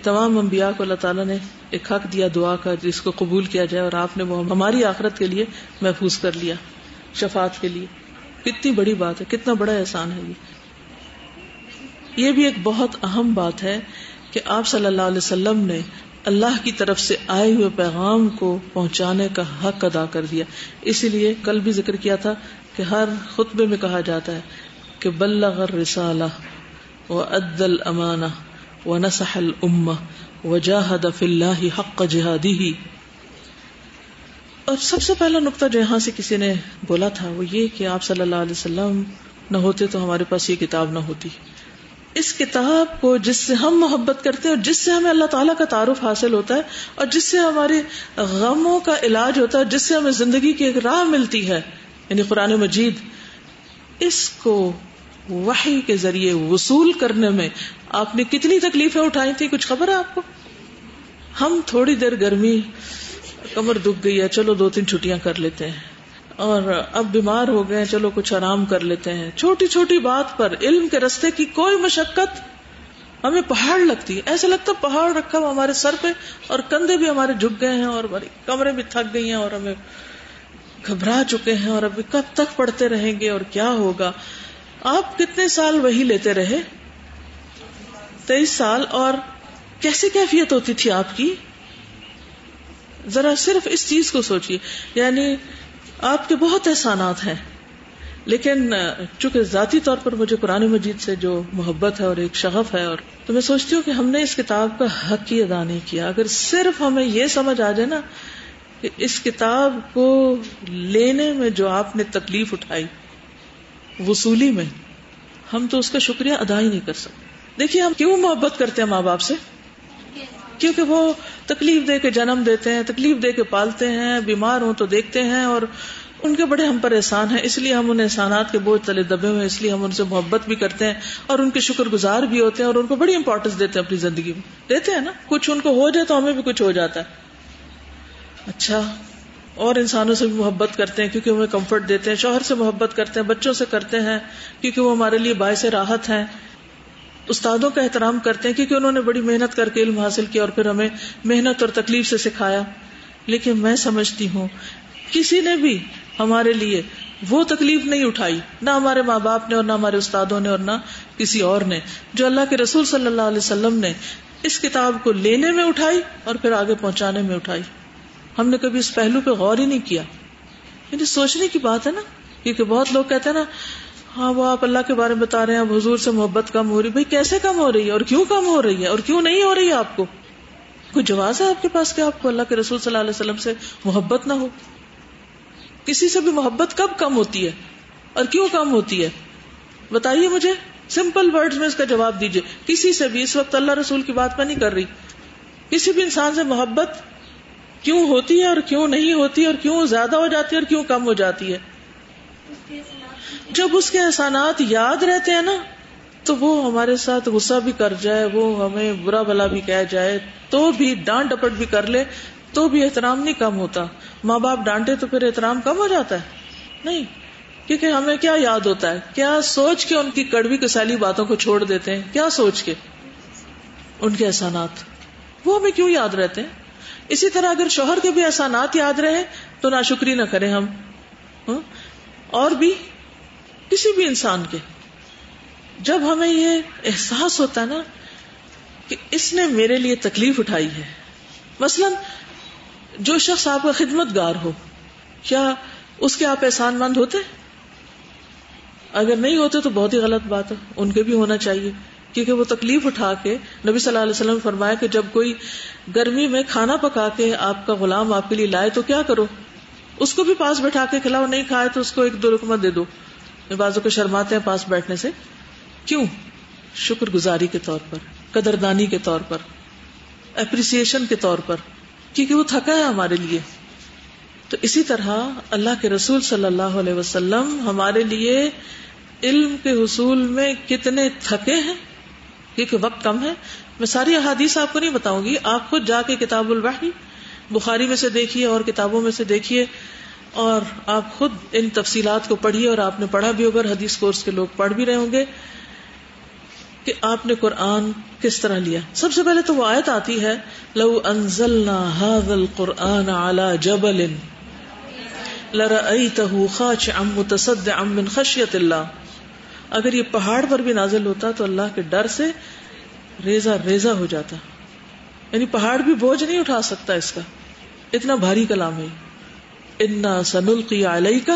تمام انبیاء کو اللہ تعالیٰ نے ایک حق دیا دعا کا جس کو قبول کیا جائے، اور آپ نے وہ ہماری آخرت کے لیے محفوظ کر لیا، شفاعت کے لیے. کتنی بڑی بات ہے، کتنا بڑا احسان ہے یہ بھی ایک بہت اہم بات ہے کہ آپ صلی اللہ علیہ وسلم نے اللہ کی طرف سے آئے ہوئے پیغام کو پہنچانے کا حق ادا کر دیا. اسی لیے کل بھی ذکر کیا تھا کہ ہر خطبے میں کہا جاتا ہے کہ بلغ الرسالہ وأدى الامانہ ونصح الامہ وجاہد فی اللہ حق جہادہ. اور سب سے پہلا نقطہ جو یہاں سے کسی نے بولا تھا وہ یہ کہ آپ صلی اللہ علیہ وسلم نہ ہوتے تو ہمارے پاس یہ کتاب نہ ہوتی. اس کتاب کو جس سے ہم محبت کرتے ہیں اور جس سے ہمیں اللہ تعالیٰ کا تعارف حاصل ہوتا ہے اور جس سے ہمارے غموں کا علاج ہوتا ہے، جس سے ہمیں زندگی کی ایک راہ ملتی ہے، یعنی قرآن مجید، اس کو وحی کے ذریعے وصول کرنے میں آپ نے کتنی تکلیفیں اٹھائی تھی، کچھ خبر ہے آپ کو؟ ہم تھوڑی دیر گرمی، کمر دکھ گئی ہے، چلو 2-3 چھٹیاں کر لیتے ہیں، اور اب بیمار ہو گئے، چلو کچھ آرام کر لیتے ہیں. چھوٹی چھوٹی بات پر علم کے رستے کی کوئی مشقت ہمیں پہاڑ لگتی ہے. ایسا لگتا پہاڑ رکھا ہوا ہمارے سر پہ اور کندھے بھی ہمارے جھک گئے ہیں اور ہماری کمریں بھی تھک گئی ہیں اور ہمیں گھبرا چکے ہیں اور ابھی کب تک پڑھتے رہیں گے اور کیا ہوگا. آپ کتنے سال وہی لیتے رہے؟ 23 سال. اور کیسی کیفیت ہوتی تھی آپ کی؟ ذرا صرف اس چیز کو سوچئے. یعنی آپ کے بہت احسانات ہیں، لیکن چونکہ ذاتی طور پر مجھے قرآن مجید سے جو محبت ہے اور ایک شغف ہے، اور تو میں سوچتی ہوں کہ ہم نے اس کتاب کا حق ہی ادا نہیں کیا. اگر صرف ہمیں یہ سمجھ آ جائے نا کہ اس کتاب کو لینے میں جو آپ نے تکلیف اٹھائی، وصولی میں، ہم تو اس کا شکریہ ادا ہی نہیں کر سکتے. دیکھیے ہم کیوں محبت کرتے ہیں ماں باپ سے؟ کیونکہ وہ تکلیف دے کے جنم دیتے ہیں، تکلیف دے کے پالتے ہیں، بیمار ہوں تو دیکھتے ہیں، اور ان کے بڑے ہم پر احسان ہیں، اس لیے ہم ان احسانات کے بوجھ تلے دبے ہوئے، اس لیے ہم ان سے محبت بھی کرتے ہیں اور ان کے شکر گزار بھی ہوتے ہیں اور ان کو بڑی امپورٹنس دیتے ہیں اپنی زندگی میں. دیتے ہیں نا، کچھ ان کو ہو جائے تو ہمیں بھی کچھ ہو جاتا ہے. اچھا، اور انسانوں سے بھی محبت کرتے ہیں کیونکہ ہمیں کمفرٹ دیتے ہیں، شوہر سے محبت کرتے ہیں، بچوں سے کرتے ہیں کیونکہ وہ ہمارے لیے باعث راحت ہیں، استادوں کا احترام کرتے ہیں کیونکہ انہوں نے بڑی محنت کر کے علم حاصل کیا اور پھر ہمیں محنت اور تکلیف سے سکھایا. لیکن میں سمجھتی ہوں کسی نے بھی ہمارے لیے وہ تکلیف نہیں اٹھائی، نہ ہمارے ماں باپ نے اور نہ ہمارے استادوں نے اور نہ کسی اور نے، جو اللہ کے رسول صلی اللہ علیہ وسلم نے اس کتاب کو لینے میں اٹھائی اور پھر آگے پہنچانے میں اٹھائی. ہم نے کبھی اس پہلو پہ غور ہی نہیں کیا. یعنی سوچنے کی بات ہے نا، کیونکہ بہت لوگ کہتے ہیں نا ہاں وہ آپ اللہ کے بارے میں بتا رہے ہیں، اب حضور سے محبت کم ہو رہی. بھائی کیسے کم ہو رہی ہے اور کیوں کم ہو رہی ہے اور کیوں نہیں ہو رہی ہے؟ آپ کو کوئی جواز ہے آپ کے پاس کہ آپ کو اللہ کے رسول صلی اللہ علیہ وسلم سے محبت نہ ہو؟ کسی سے بھی محبت کب کم ہوتی ہے اور کیوں کم ہوتی ہے؟ بتائیے مجھے، سمپل ورڈز میں اس کا جواب دیجئے. کسی سے بھی، اس وقت اللہ رسول کی بات میں نہیں کر رہی، کسی بھی انسان سے محبت کیوں ہوتی ہے اور کیوں نہیں ہوتی اور کیوں زیادہ ہو جاتی ہے اور کیوں کم ہو جاتی ہے؟ جب اس کے احسانات یاد رہتے ہیں نا تو وہ ہمارے ساتھ غصہ بھی کر جائے, وہ ہمیں برا بھلا بھی کہہ جائے, تو بھی ڈانٹ ڈپٹ بھی کر لے, تو بھی احترام نہیں کم ہوتا. ماں باپ ڈانٹے تو پھر احترام کم ہو جاتا ہے؟ نہیں, کیونکہ ہمیں کیا یاد ہوتا ہے, کیا سوچ کے ان کی کڑوی کسیلی باتوں کو چھوڑ دیتے ہیں, کیا سوچ کے ان کے احسانات, وہ ہمیں کیوں یاد رہتے ہیں. اسی طرح اگر شوہر کے بھی احسانات یاد رہے تو ناشکری نہ کریں ہم, اور بھی کسی بھی انسان کے. جب ہمیں یہ احساس ہوتا ہے نا کہ اس نے میرے لیے تکلیف اٹھائی ہے, مثلا جو شخص آپ کا خدمت گار ہو, کیا اس کے آپ احسان مند ہوتے؟ اگر نہیں ہوتے تو بہت ہی غلط بات ہے, ان کے بھی ہونا چاہیے, کیونکہ وہ تکلیف اٹھا کے, نبی صلی اللہ علیہ وسلم نے فرمایا کہ جب کوئی گرمی میں کھانا پکا کے آپ کا غلام آپ کے لیے لائے تو کیا کرو, اس کو بھی پاس بیٹھا کے کھلاؤ, نہیں کھائے تو اس کو 1-2 لقمہ دے دو. بعضوں کو شرماتے ہیں پاس بیٹھنے سے, کیوں؟ شکر گزاری کے طور پر, قدردانی کے طور پر, اپریسیشن کے طور پر, کیونکہ وہ تھکا ہے ہمارے لیے. تو اسی طرح اللہ کے رسول صلی اللہ علیہ وسلم ہمارے لیے علم کے حصول میں کتنے تھکے ہیں, کیونکہ وقت کم ہے. میں ساری احادیث آپ کو نہیں بتاؤں گی, آپ خود جا کے کتاب الوحی بخاری میں سے دیکھیے اور کتابوں میں سے دیکھیے, اور آپ خود ان تفصیلات کو پڑھیے. اور آپ نے پڑھا بھی ہوگا, حدیث کورس کے لوگ پڑھ بھی رہے ہوں گے کہ آپ نے قرآن کس طرح لیا. سب سے پہلے تو وہ آیت آتی ہے, لو انزلنا هذا القرآن على جبل لرأيته خاشعا متصدعا من خشية الله. اگر یہ پہاڑ پر بھی نازل ہوتا تو اللہ کے ڈر سے ریزہ ریزہ ہو جاتا, یعنی پہاڑ بھی بوجھ نہیں اٹھا سکتا اس کا, اتنا بھاری کلام ہے. انا سنلقی علیک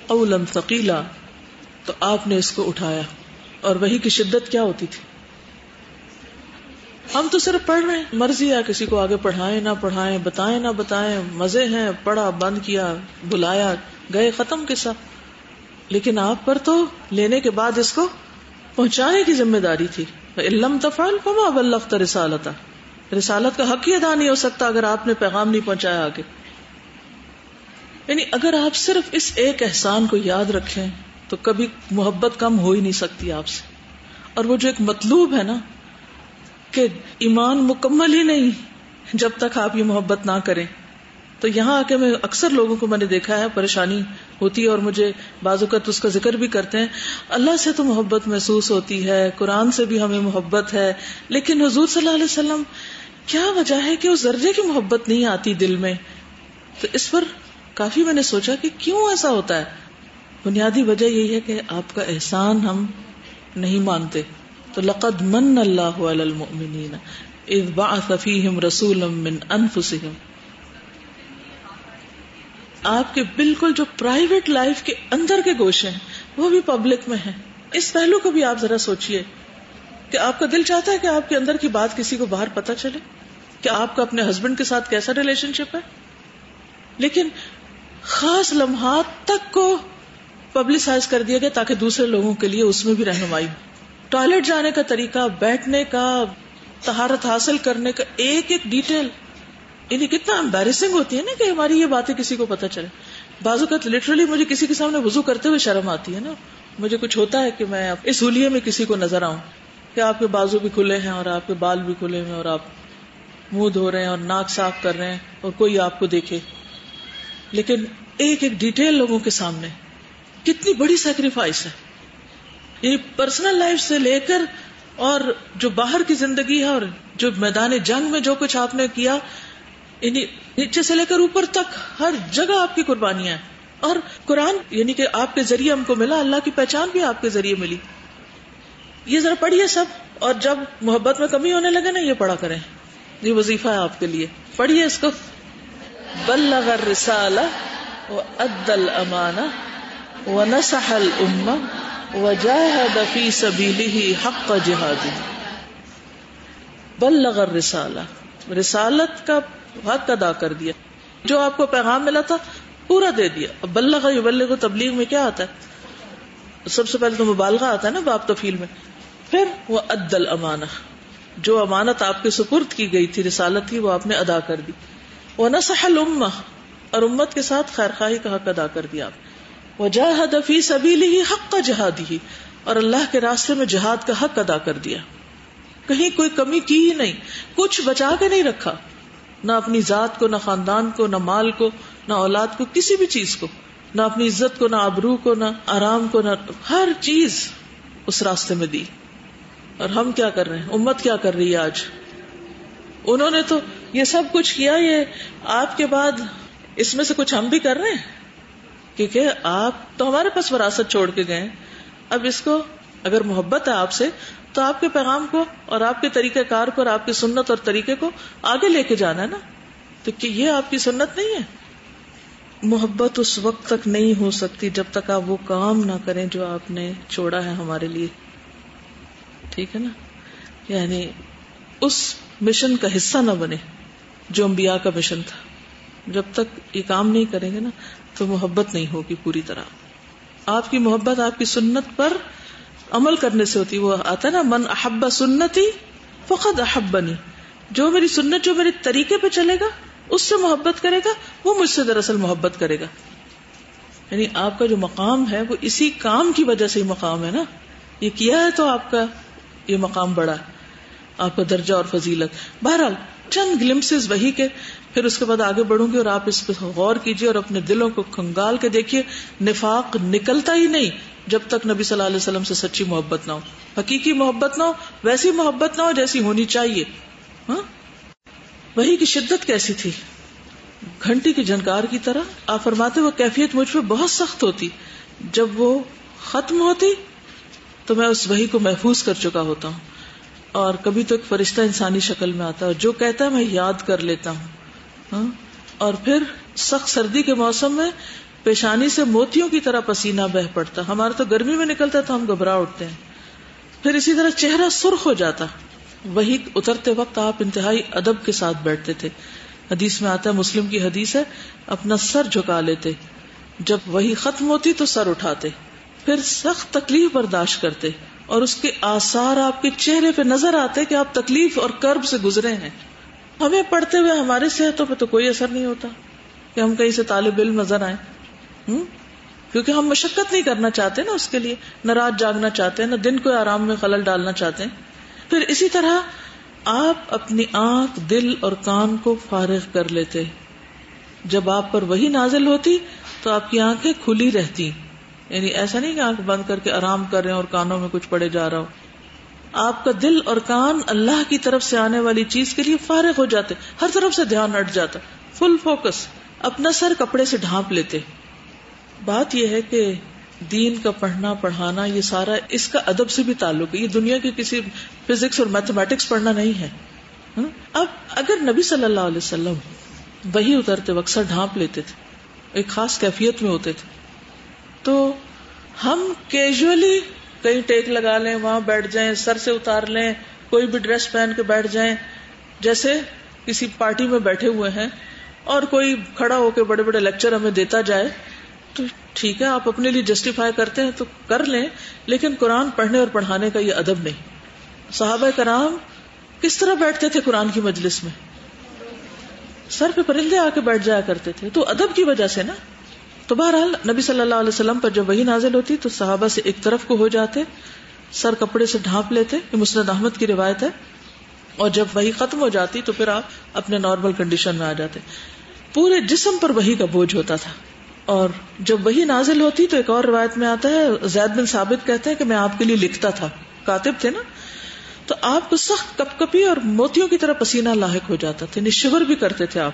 قولا ثقیلا, تو آپ نے اس کو اٹھایا. اور وحی کی شدت کیا ہوتی تھی. ہم تو صرف پڑھ رہے ہیں, مرضی ہے کسی کو آگے پڑھائیں نہ پڑھائیں, بتائیں نہ بتائیں, مزے ہیں, پڑھا, بند کیا, بلایا, گئے, ختم قصہ. لیکن آپ پر تو لینے کے بعد اس کو پہنچانے کی ذمہ داری تھی. فَإِن لَمْ تَفْعَلْ فَمَا بَلَّغْتَ رِسَالَتَهُ, رسالت کا حق ہی ادا نہیں ہو سکتا اگر آپ نے پیغام نہیں پہنچایا آگے. یعنی اگر آپ صرف اس ایک احسان کو یاد رکھیں تو کبھی محبت کم ہو ہی نہیں سکتی آپ سے. اور وہ جو ایک مطلوب ہے نا کہ ایمان مکمل ہی نہیں جب تک آپ یہ محبت نہ کریں. تو یہاں آ کے میں اکثر لوگوں کو میں نے دیکھا ہے پریشانی ہوتی ہے, اور مجھے بعض اوقات اس کا ذکر بھی کرتے ہیں. اللہ سے تو محبت محسوس ہوتی ہے, قرآن سے بھی ہمیں محبت ہے, لیکن حضور صلی اللہ علیہ وسلم کیا وجہ ہے کہ اس ذرے کی محبت نہیں آتی دل میں. تو اس پر کافی میں نے سوچا کہ کیوں ایسا ہوتا ہے. بنیادی وجہ یہی ہے کہ آپ کا احسان ہم نہیں مانتے. تو لقد من اللہ علی المؤمنین اذ بعث فیہم رسولا من انفسہم. آپ کے بالکل جو پرائیویٹ لائف کے اندر کے گوشے ہیں وہ بھی پبلک میں ہیں. اس پہلو کو بھی آپ ذرا سوچئے کہ آپ کا دل چاہتا ہے کہ آپ کے اندر کی بات کسی کو باہر پتہ چلے کہ آپ کا اپنے ہسبینڈ کے ساتھ کیسا ریلیشن شپ ہے, لیکن خاص لمحات تک کو پبلسائز کر دیا گیا تاکہ دوسرے لوگوں کے لیے اس میں بھی رہنمائی. ٹوائلٹ جانے کا طریقہ, بیٹھنے کا, طہارت حاصل کرنے کا ایک ایک ڈیٹیل, یعنی کتنا امبیرسنگ ہوتی ہے نا کہ ہماری یہ باتیں کسی کو پتہ چلے. بعض اوقات لٹرلی مجھے کسی کے سامنے وضو کرتے ہوئے شرم آتی ہے نا. مجھے کچھ ہوتا ہے کہ میں اس حلیے میں کسی کو نظر آؤں کہ آپ کے بازو بھی کھلے ہیں اور آپ کے بال بھی کھلے ہیں اور آپ منہ دھو رہے ہیں اور ناک صاف کر رہے ہیں اور کوئی آپ کو دیکھے. لیکن ایک ایک ڈیٹیل لوگوں کے سامنے کتنی بڑی سیکریفائس ہے. یعنی پرسنل لائف سے لے کر اور جو باہر کی زندگی ہے اور جو میدان جنگ میں جو کچھ آپ نے کیا, یعنی نیچے سے لے کر اوپر تک ہر جگہ آپ کی قربانیاں ہیں. اور قرآن یعنی کہ آپ کے ذریعے ہم کو ملا, اللہ کی پہچان بھی آپ کے ذریعے ملی. یہ ذرا پڑھیے سب, اور جب محبت میں کمی ہونے لگے نا یہ پڑھا کریں, یہ وظیفہ ہے آپ کے لیے. پڑھیے اس کو. بلغ الرسالہ وادى الامانہ ونصح الامہ وجاہد فی سبیلہ حق جہادہ. بلغ الرسالہ, رسالت کا حق ادا کر دیا, جو آپ کو پیغام ملا تھا پورا دے دیا. بلغ یبلغ, تبلیغ میں کیا آتا ہے؟ سب سے پہلے تو مبالغہ آتا ہے نا باب تفعیل میں. پھر وہ ادى الامانہ, جو امانت آپ کے سپرد کی گئی تھی, رسالت تھی, وہ آپ نے ادا کر دی. ونصح الامہ, اور امت کے ساتھ خیر خواہی کا حق ادا کر دیا آپ. وجاہد فی سبیلہ حق جہادہ, اور اللہ کے راستے میں جہاد کا حق ادا کر دیا. کہیں کوئی کمی کی ہی نہیں, کچھ بچا کے نہیں رکھا, نہ اپنی ذات کو, نہ خاندان کو, نہ مال کو, نہ اولاد کو, کسی بھی چیز کو, نہ اپنی عزت کو, نہ آبرو کو, نہ آرام کو, نہ ہر چیز اس راستے میں دی. اور ہم کیا کر رہے ہیں, امت کیا کر رہی ہے آج؟ انہوں نے تو یہ سب کچھ کیا, یہ آپ کے بعد اس میں سے کچھ ہم بھی کر رہے ہیں, کیونکہ آپ تو ہمارے پاس وراثت چھوڑ کے گئے. اب اس کو اگر محبت ہے آپ سے تو آپ کے پیغام کو اور آپ کے طریقہ کار کو اور آپ کی سنت اور طریقے کو آگے لے کے جانا ہے نا. تو کہ یہ آپ کی سنت نہیں ہے. محبت اس وقت تک نہیں ہو سکتی جب تک آپ وہ کام نہ کریں جو آپ نے چھوڑا ہے ہمارے لیے. ٹھیک ہے نا, یعنی اس مشن کا حصہ نہ بنے جو انبیاء کا مشن تھا. جب تک یہ کام نہیں کریں گے نا تو محبت نہیں ہوگی پوری طرح. آپ کی محبت آپ کی سنت پر عمل کرنے سے ہوتی. وہ آتا ہے نا, من احب سنتی فقد احبنی, جو میری سنت, جو میرے طریقے پہ چلے گا, اس سے محبت کرے گا, وہ مجھ سے دراصل محبت کرے گا. یعنی آپ کا جو مقام ہے وہ اسی کام کی وجہ سے ہی مقام ہے نا. یہ کیا ہے تو آپ کا یہ مقام بڑا ہے, آپ کا درجہ اور فضیلت. بہرحال چند گلمسز وہی کے, پھر اس کے بعد آگے بڑھوں گی اور آپ اس پہ غور کیجئے اور اپنے دلوں کو کھنگال کے دیکھیے. نفاق نکلتا ہی نہیں جب تک نبی صلی اللہ علیہ وسلم سے سچی محبت نہ ہو, حقیقی محبت نہ ہو, ویسی محبت نہ ہو جیسی ہونی چاہیے. ہاں, وہی کی شدت کیسی تھی, گھنٹی کی جھنکار کی طرح. آپ فرماتے وہ کیفیت مجھ پہ بہت سخت ہوتی, جب وہ ختم ہوتی تو میں اس وحی کو محفوظ کر چکا ہوتا ہوں, اور کبھی تو ایک فرشتہ انسانی شکل میں آتا ہے, جو کہتا ہے میں یاد کر لیتا ہوں. ہاں, اور پھر سخت سردی کے موسم میں پیشانی سے موتیوں کی طرح پسینہ بہ پڑتا. ہمارا تو گرمی میں نکلتا تو ہم گھبرا اٹھتے ہیں. پھر اسی طرح چہرہ سرخ ہو جاتا. وہی اترتے وقت آپ انتہائی ادب کے ساتھ بیٹھتے تھے. حدیث میں آتا ہے, مسلم کی حدیث ہے, اپنا سر جھکا لیتے, جب وہی ختم ہوتی تو سر اٹھاتے, پھر سخت تکلیف برداشت کرتے, اور اس کے آثار آپ کے چہرے پہ نظر آتے کہ آپ تکلیف اور کرب سے گزرے ہیں. ہمیں پڑھتے ہوئے ہماری صحتوں پہ تو کوئی اثر نہیں ہوتا کہ ہم کہیں سے طالب علم نظر آئیں, کیونکہ ہم مشقت نہیں کرنا چاہتے نا اس کے لیے, نہ رات جاگنا چاہتے ہیں, نہ دن کو آرام میں خلل ڈالنا چاہتے ہیں. پھر اسی طرح آپ اپنی آنکھ, دل اور کان کو فارغ کر لیتے. جب آپ پر وہی نازل ہوتی تو آپ کی آنکھیں کھلی رہتی, یعنی ایسا نہیں کہ آنکھ بند کر کے آرام کر رہے ہیں اور کانوں میں کچھ پڑے جا رہا ہو. آپ کا دل اور کان اللہ کی طرف سے آنے والی چیز کے لیے فارغ ہو جاتے, ہر طرف سے دھیان ہٹ جاتا, فل فوکس. اپنا سر کپڑے سے ڈھانپ لیتے. بات یہ ہے کہ دین کا پڑھنا پڑھانا یہ سارا اس کا ادب سے بھی تعلق ہے. یہ دنیا کی کسی فزکس اور میتھمیٹکس پڑھنا نہیں ہے. اب اگر نبی صلی اللہ علیہ وسلم وہی اترتے وقت سر ڈھانپ لیتے تھے, ایک خاص کیفیت میں ہوتے تھے, تو ہم کیجولی کہیں ٹیک لگا لیں, وہاں بیٹھ جائیں, سر سے اتار لیں, کوئی بھی ڈریس پہن کے بیٹھ جائیں, جیسے کسی پارٹی میں بیٹھے ہوئے ہیں, اور کوئی کھڑا ہو کے بڑے بڑے لیکچر ہمیں دیتا جائے تو ٹھیک ہے, آپ اپنے لیے جسٹیفائی کرتے ہیں تو کر لیں, لیکن قرآن پڑھنے اور پڑھانے کا یہ ادب نہیں. صحابہ کرام کس طرح بیٹھتے تھے قرآن کی مجلس میں؟ سر پہ پرندے آ کے بیٹھ جایا کرتے تھے, تو ادب کی وجہ سے نا. تو بہرحال نبی صلی اللہ علیہ وسلم پر جب وہی نازل ہوتی تو صحابہ سے ایک طرف کو ہو جاتے, سر کپڑے سے ڈھانپ لیتے, یہ مسند احمد کی روایت ہے, اور جب وہی ختم ہو جاتی تو پھر آپ اپنے نارمل کنڈیشن میں آ جاتے. پورے جسم پر وہی کا بوجھ ہوتا تھا. اور جب وہی نازل ہوتی تو ایک اور روایت میں آتا ہے, زید بن ثابت کہتے ہیں کہ میں آپ کے لیے لکھتا تھا, کاتب تھے نا, تو آپ کو سخت کپ کپی اور موتیوں کی طرح پسینہ لاحق ہو جاتا تھا, نشور بھی کرتے تھے آپ.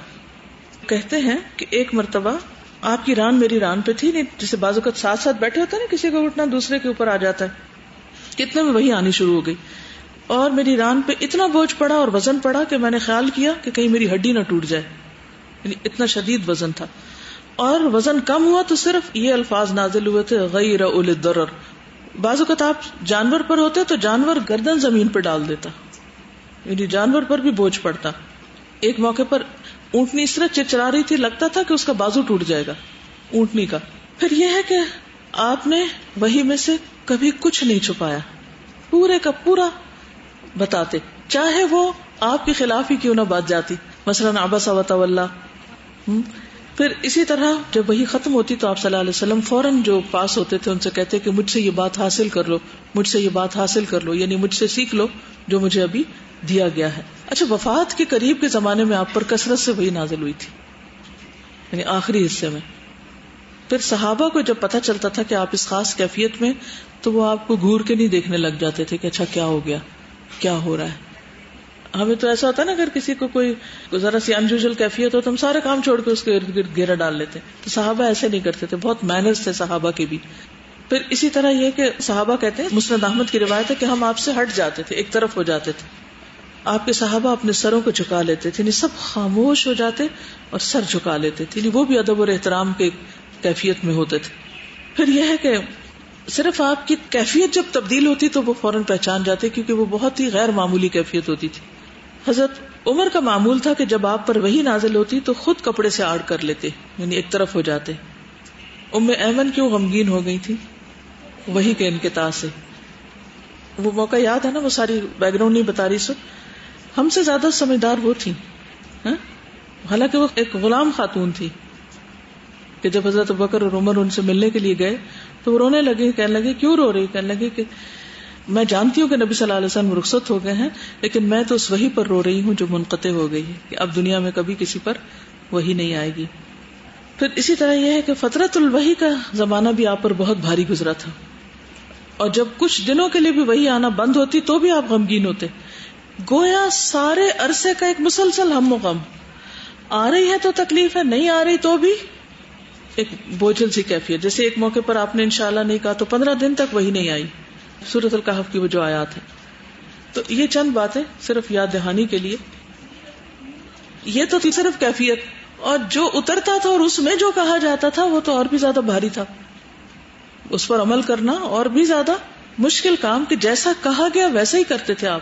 کہتے ہیں کہ ایک مرتبہ آپ کی ران میری ران پہ تھی, جسے بازو کا ساتھ ساتھ بیٹھے ہوتا ہے نا, کسی کو اٹھنا دوسرے کے اوپر آ جاتا ہے, کتنے میں وہی آنی شروع ہو گئی, اور میری ران پہ اتنا بوجھ پڑا اور وزن پڑا کہ میں نے خیال کیا کہ کہیں میری ہڈی نہ ٹوٹ جائے, یعنی اتنا شدید وزن تھا. اور وزن کم ہوا تو صرف یہ الفاظ نازل ہوئے تھے, غیر اول الضرر. بعض اوقات آپ جانور پر ہوتے تو جانور گردن زمین پہ ڈال دیتا, یعنی جانور پر بھی بوجھ پڑتا. ایک موقع پر اونٹنی اس طرح چرچرا رہی تھی, لگتا تھا کہ اس کا بازو ٹوٹ جائے گا اونٹنی کا. پھر یہ ہے کہ آپ نے وحی میں سے کبھی کچھ نہیں چھپایا, پورے کا پورا بتاتے, چاہے وہ آپ کے خلاف ہی کیوں نہ بات جاتی. مثلاً عبس و تولی, پھر اسی طرح جب وحی ختم ہوتی تو آپ صلی اللہ علیہ وسلم فوراً جو پاس ہوتے تھے ان سے کہتے کہ مجھ سے یہ بات حاصل کر لو، مجھ سے یہ بات حاصل کر لو، یعنی مجھ سے سیکھ لو جو مجھے ابھی دیا گیا ہے. اچھا، وفات کے قریب کے زمانے میں آپ پر کثرت سے وحی نازل ہوئی تھی، یعنی آخری حصے میں. پھر صحابہ کو جب پتہ چلتا تھا کہ آپ اس خاص کیفیت میں، تو وہ آپ کو گھور کے نہیں دیکھنے لگ جاتے تھے کہ اچھا کیا ہو گیا، کیا ہو رہا ہے. ہمیں تو ایسا ہوتا ہے نا، اگر کسی کو کوئی ذرا سی انیوژل کیفیت ہو تو ہم سارے کام چھوڑ کے اس کے ارد گرد گھیرا ڈال لیتے. تو صحابہ ایسے نہیں کرتے تھے، بہت مینرز تھے صحابہ کے بھی. پھر اسی طرح یہ کہ صحابہ کہتے ہیں، مسند احمد کی روایت ہے کہ ہم آپ سے ہٹ جاتے تھے، ایک طرف ہو جاتے تھے. آپ کے صحابہ اپنے سروں کو جھکا لیتے تھے، یعنی سب خاموش ہو جاتے اور سر جھکا لیتے تھے، یعنی وہ بھی ادب اور احترام کے کیفیت میں ہوتے تھے. پھر یہ ہے کہ صرف آپ کی کیفیت جب تبدیل ہوتی تو وہ فوراً پہچان جاتے، کیونکہ وہ بہت ہی غیر معمولی کیفیت ہوتی تھی. حضرت عمر کا معمول تھا کہ جب آپ پر وحی نازل ہوتی تو خود کپڑے سے آڑ کر لیتے، یعنی ایک طرف ہو جاتے. ام ایمن کیوں غمگین ہو گئی تھی؟ وحی کے انقطاع سے. وہ موقع یاد ہے نا، وہ ساری بیک گراؤنڈ نہیں بتا رہی. سو ہم سے زیادہ سمجھدار وہ تھی، حالانکہ وہ ایک غلام خاتون تھی کہ جب حضرت بکر اور عمر ان سے ملنے کے لیے گئے تو وہ رونے لگے، کہنے لگے کیوں رو رہی؟ کہنے لگے کہ میں جانتی ہوں کہ نبی صلی اللہ علیہ وسلم رخصت ہو گئے ہیں، لیکن میں تو اس وحی پر رو رہی ہوں جو منقطع ہو گئی ہے، کہ اب دنیا میں کبھی کسی پر وحی نہیں آئے گی. پھر اسی طرح یہ ہے کہ فترۃ الوحی کا زمانہ بھی آپ پر بہت بھاری گزرا تھا، اور جب کچھ دنوں کے لیے بھی وحی آنا بند ہوتی تو بھی آپ غمگین ہوتے. گویا سارے عرصے کا ایک مسلسل ہم و غم، آ رہی ہے تو تکلیف ہے، نہیں آ رہی تو بھی ایک بوجھل سی کیفیت. جیسے ایک موقع پر آپ نے انشاءاللہ نہیں کہا تو 15 دن تک وحی نہیں آئی، سورۃ الکہف کی وہ جو آیات ہے. تو یہ چند باتیں صرف یاد دہانی کے لیے. یہ تو تھی صرف کیفیت، اور جو اترتا تھا اور اس میں جو کہا جاتا تھا وہ تو اور بھی زیادہ بھاری تھا. اس پر عمل کرنا اور بھی زیادہ مشکل کام، کہ جیسا کہا گیا ویسا ہی کرتے تھے آپ.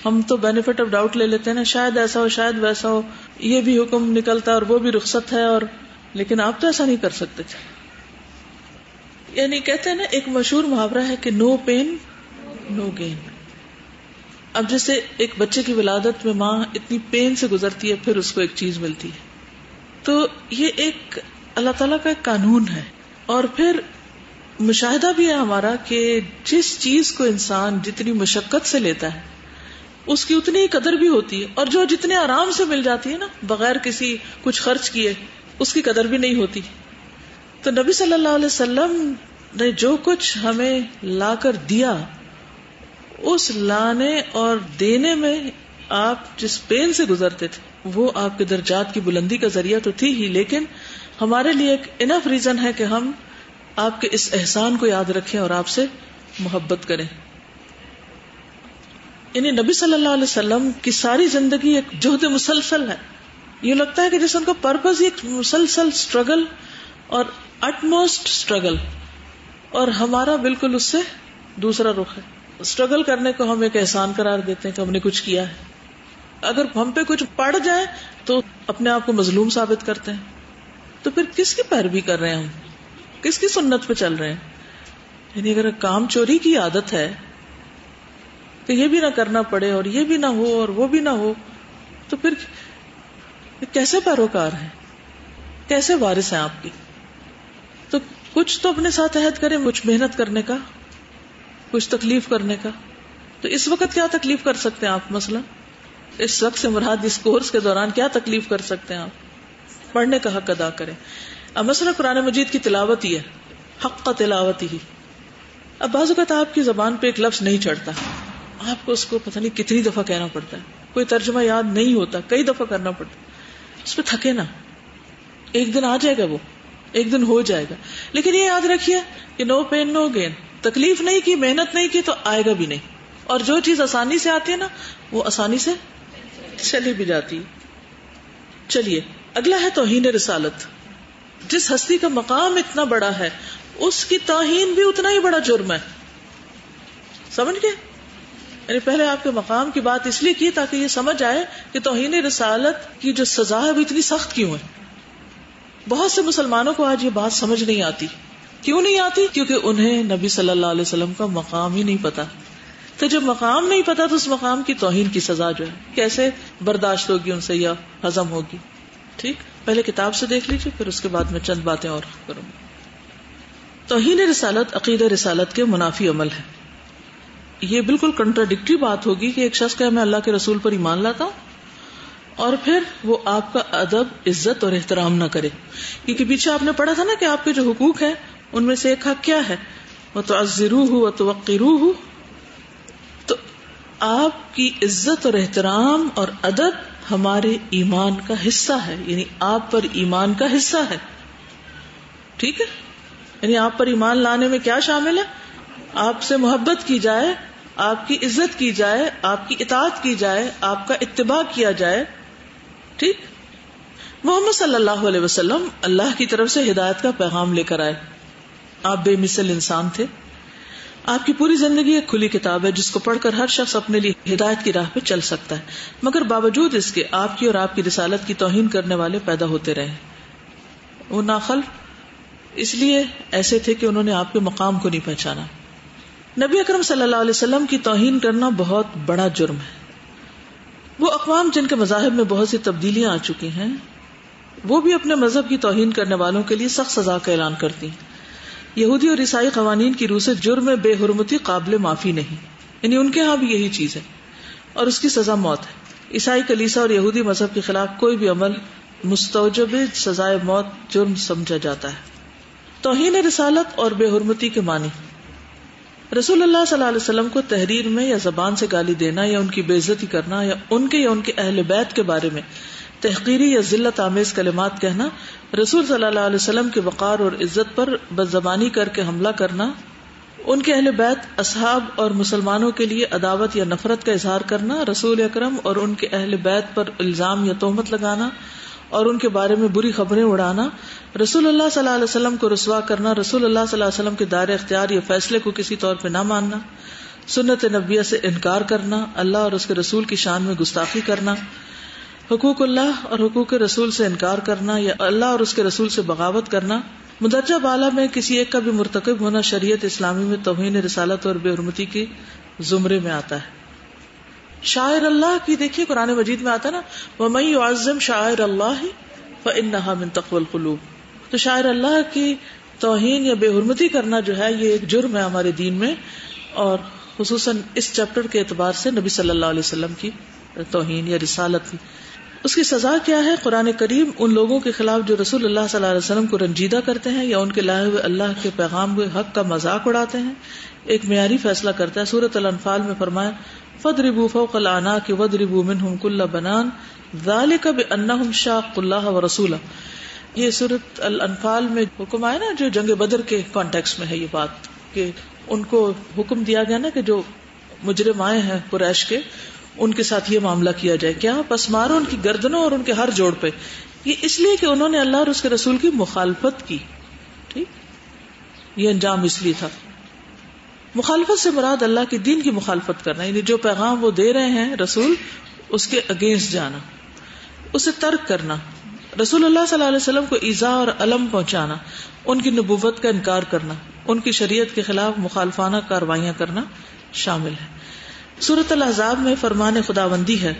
ہم تو بینیفٹ آف ڈاؤٹ لے لیتے ہیں نا، شاید ایسا ہو شاید ویسا ہو، یہ بھی حکم نکلتا ہے اور وہ بھی رخصت ہے، اور لیکن آپ تو ایسا نہیں کر سکتے تھے. یعنی کہتے ہیں نا، ایک مشہور محاورہ ہے کہ نو پین نو گین. اب جیسے ایک بچے کی ولادت میں ماں اتنی پین سے گزرتی ہے، پھر اس کو ایک چیز ملتی ہے، تو یہ ایک اللہ تعالیٰ کا ایک قانون ہے. اور پھر مشاہدہ بھی ہے ہمارا کہ جس چیز کو انسان جتنی مشقت سے لیتا ہے اس کی اتنی ہی قدر بھی ہوتی ہے، اور جو جتنے آرام سے مل جاتی ہے نا، بغیر کسی کچھ خرچ کیے، اس کی قدر بھی نہیں ہوتی. تو نبی صلی اللہ علیہ وسلم نے جو کچھ ہمیں لا کر دیا، اس لانے اور دینے میں آپ جس پین سے گزرتے تھے وہ آپ کے درجات کی بلندی کا ذریعہ تو تھی ہی، لیکن ہمارے لیے ایک انف ریزن ہے کہ ہم آپ کے اس احسان کو یاد رکھیں اور آپ سے محبت کریں. یعنی نبی صلی اللہ علیہ وسلم کی ساری زندگی ایک جہد مسلسل ہے. یہ لگتا ہے کہ جیسے ان کا پرپز ایک مسلسل اسٹرگل اور اٹموسٹ اسٹرگل، اور ہمارا بالکل اس سے دوسرا رخ ہے. اسٹرگل کرنے کو ہم ایک احسان قرار دیتے ہیں کہ ہم نے کچھ کیا ہے. اگر ہم پہ کچھ پڑ جائے تو اپنے آپ کو مظلوم ثابت کرتے ہیں. تو پھر کس کی پیروی کر رہے ہیں ہم؟ کس کی سنت پہ چل رہے ہیں؟ یعنی اگر کام چوری کی عادت ہے کہ یہ بھی نہ کرنا پڑے اور یہ بھی نہ ہو اور وہ بھی نہ ہو، تو پھر کیسے پیروکار ہیں، کیسے وارث ہیں آپ کی؟ تو کچھ تو اپنے ساتھ عہد کریں، کچھ محنت کرنے کا، کچھ تکلیف کرنے کا. تو اس وقت کیا تکلیف کر سکتے ہیں آپ؟ مثلا اس وقت سے مراد اس کورس کے دوران کیا تکلیف کر سکتے ہیں آپ؟ پڑھنے کا حق ادا کریں. اب مثلا قرآن مجید کی تلاوت ہی ہے، حق تلاوت ہی. اب بعض اوقات آپ کی زبان پہ ایک لفظ نہیں چڑھتا، آپ کو اس کو پتہ نہیں کتنی دفعہ کہنا پڑتا ہے، کوئی ترجمہ یاد نہیں ہوتا، کئی دفعہ کرنا پڑتا. اس پہ تھکے نا، ایک دن آ جائے گا، وہ ایک دن ہو جائے گا. لیکن یہ یاد رکھیے کہ نو پین نو گین. تکلیف نہیں کی، محنت نہیں کی تو آئے گا بھی نہیں. اور جو چیز آسانی سے آتی ہے نا، وہ آسانی سے چلی بھی جاتی. چلیے اگلا ہے توہین رسالت. جس ہستی کا مقام اتنا بڑا ہے اس کی توہین بھی اتنا ہی بڑا جرم ہے. سمجھ گئے؟ یعنی پہلے آپ کے مقام کی بات اس لیے کی تاکہ یہ سمجھ آئے کہ توہین رسالت کی جو سزا ہے وہ اتنی سخت کیوں ہے. بہت سے مسلمانوں کو آج یہ بات سمجھ نہیں آتی. کیوں نہیں آتی؟ کیونکہ انہیں نبی صلی اللہ علیہ وسلم کا مقام ہی نہیں پتا. تو جب مقام نہیں پتا تو اس مقام کی توہین کی سزا جو ہے کیسے برداشت ہوگی ان سے یا ہضم ہوگی. ٹھیک، پہلے کتاب سے دیکھ لیجیے، پھر اس کے بعد میں چند باتیں اور کروں گی. توہین رسالت عقیدہ رسالت کے منافی عمل ہے. یہ بالکل کنٹراڈکٹری بات ہوگی کہ ایک شخص کہ میں اللہ کے رسول پر ایمان لاتا ہوں اور پھر وہ آپ کا ادب، عزت اور احترام نہ کرے. کیونکہ پیچھے آپ نے پڑھا تھا نا کہ آپ کے جو حقوق ہیں ان میں سے ایک حق کیا ہے؟ وَتُعَزِّرُوهُ وَتُوَقِّرُوهُ. تو آپ کی عزت اور احترام اور ادب ہمارے ایمان کا حصہ ہے، یعنی آپ پر ایمان کا حصہ ہے. ٹھیک ہے، یعنی آپ پر ایمان لانے میں کیا شامل ہے؟ آپ سے محبت کی جائے، آپ کی عزت کی جائے، آپ کی اطاعت کی جائے، آپ کا اتباع کیا جائے. ٹھیک. محمد صلی اللہ علیہ وسلم اللہ کی طرف سے ہدایت کا پیغام لے کر آئے. آپ بے مثل انسان تھے. آپ کی پوری زندگی ایک کھلی کتاب ہے جس کو پڑھ کر ہر شخص اپنے لیے ہدایت کی راہ پہ چل سکتا ہے. مگر باوجود اس کے آپ کی اور آپ کی رسالت کی توہین کرنے والے پیدا ہوتے رہے. وہ ناخلف اس لیے ایسے تھے کہ انہوں نے آپ کے مقام کو نہیں پہچانا. نبی اکرم صلی اللہ علیہ وسلم کی توہین کرنا بہت بڑا جرم ہے. وہ اقوام جن کے مذاہب میں بہت سی تبدیلیاں آ چکی ہیں وہ بھی اپنے مذہب کی توہین کرنے والوں کے لیے سخت سزا کا اعلان کرتی ہیں. یہودی اور عیسائی قوانین کی روح سے جرم بے حرمتی قابل معافی نہیں، یعنی ان کے ہاں بھی یہی چیز ہے اور اس کی سزا موت ہے. عیسائی کلیسا اور یہودی مذہب کے خلاف کوئی بھی عمل مستوجب سزائے موت جرم سمجھا جاتا ہے. توہین رسالت اور بے حرمتی کے معنی. رسول اللہ صلی اللہ علیہ وسلم کو تحریر میں یا زبان سے گالی دینا یا ان کی بے عزتی کرنا یا ان کے اہل بیت کے بارے میں تحقیری یا ذلت آمیز کلمات کہنا، رسول صلی اللہ علیہ وسلم کے وقار اور عزت پر بدزبانی کر کے حملہ کرنا، ان کے اہل بیت، اصحاب اور مسلمانوں کے لیے عداوت یا نفرت کا اظہار کرنا، رسول اکرم اور ان کے اہل بیت پر الزام یا تہمت لگانا اور ان کے بارے میں بری خبریں اڑانا، رسول اللہ صلی اللہ علیہ وسلم کو رسوا کرنا، رسول اللہ صلی اللہ علیہ وسلم کے دائرہ اختیار یا فیصلے کو کسی طور پہ نہ ماننا، سنت نبویہ سے انکار کرنا، اللہ اور اس کے رسول کی شان میں گستاخی کرنا، حقوق اللہ اور حقوق رسول سے انکار کرنا یا اللہ اور اس کے رسول سے بغاوت کرنا، مدرجہ بالا میں کسی ایک کا بھی مرتکب ہونا شریعت اسلامی میں توہین رسالت اور بے حرمتی کے زمرے میں آتا ہے. شاعر اللہ کی دیکھیے قرآن مجید میں آتا نا وَمَن يُعَظِّمْ شَعَائِرَ اللَّهِ فَإِنَّهَا مِن تَقْوَى الْقُلُوبِ. تو شاعر اللہ کی توہین یا بے حرمتی کرنا جو ہے یہ ایک جرم ہے ہمارے دین میں، اور خصوصاً اس چیپٹر کے اعتبار سے نبی صلی اللہ علیہ وسلم کی توہین یا رسالت کی. اس کی سزا کیا ہے؟ قرآن کریم ان لوگوں کے خلاف جو رسول اللہ صلی اللہ علیہ وسلم کو رنجیدہ کرتے ہیں یا ان کے لائے ہوئے اللہ کے پیغام ہوئے حق کا مذاق اڑاتے ہیں ایک معیاری فیصلہ کرتا ہے. سورۃ الانفال میں فرمایا فَاضْرِبُوا فَوْقَ الْأَعْنَاقِ وَاضْرِبُوا مِنْهُمْ كُلَّ بَنَانٍ ذَلِكَ بِأَنَّهُمْ شَاقُّوا اللَّهَ وَرَسُولَهُ. یہ سورۃ الانفال میں حکم آیا نا جو جنگ بدر کے کانٹیکس میں ہے یہ بات کہ ان کو حکم دیا گیا نا کہ جو مجرم آئے ہیں قریش کے ان کے ساتھ یہ معاملہ کیا جائے. کیا؟ پس مارو ان کی گردنوں اور ان کے ہر جوڑ پہ. یہ اس لیے کہ انہوں نے اللہ اور اس کے رسول کی مخالفت کی. ٹھیک، یہ انجام اس لیے تھا. مخالفت سے مراد اللہ کے دین کی مخالفت کرنا، یعنی جو پیغام وہ دے رہے ہیں رسول اس کے اگینسٹ جانا، اسے ترک کرنا، رسول اللہ صلی اللہ علیہ وسلم کو ایذا اور الم پہنچانا، ان کی نبوت کا انکار کرنا، ان کی شریعت کے خلاف مخالفانہ کاروائیاں کرنا شامل ہے. سورۃ الاحزاب میں فرمان خداوندی ہے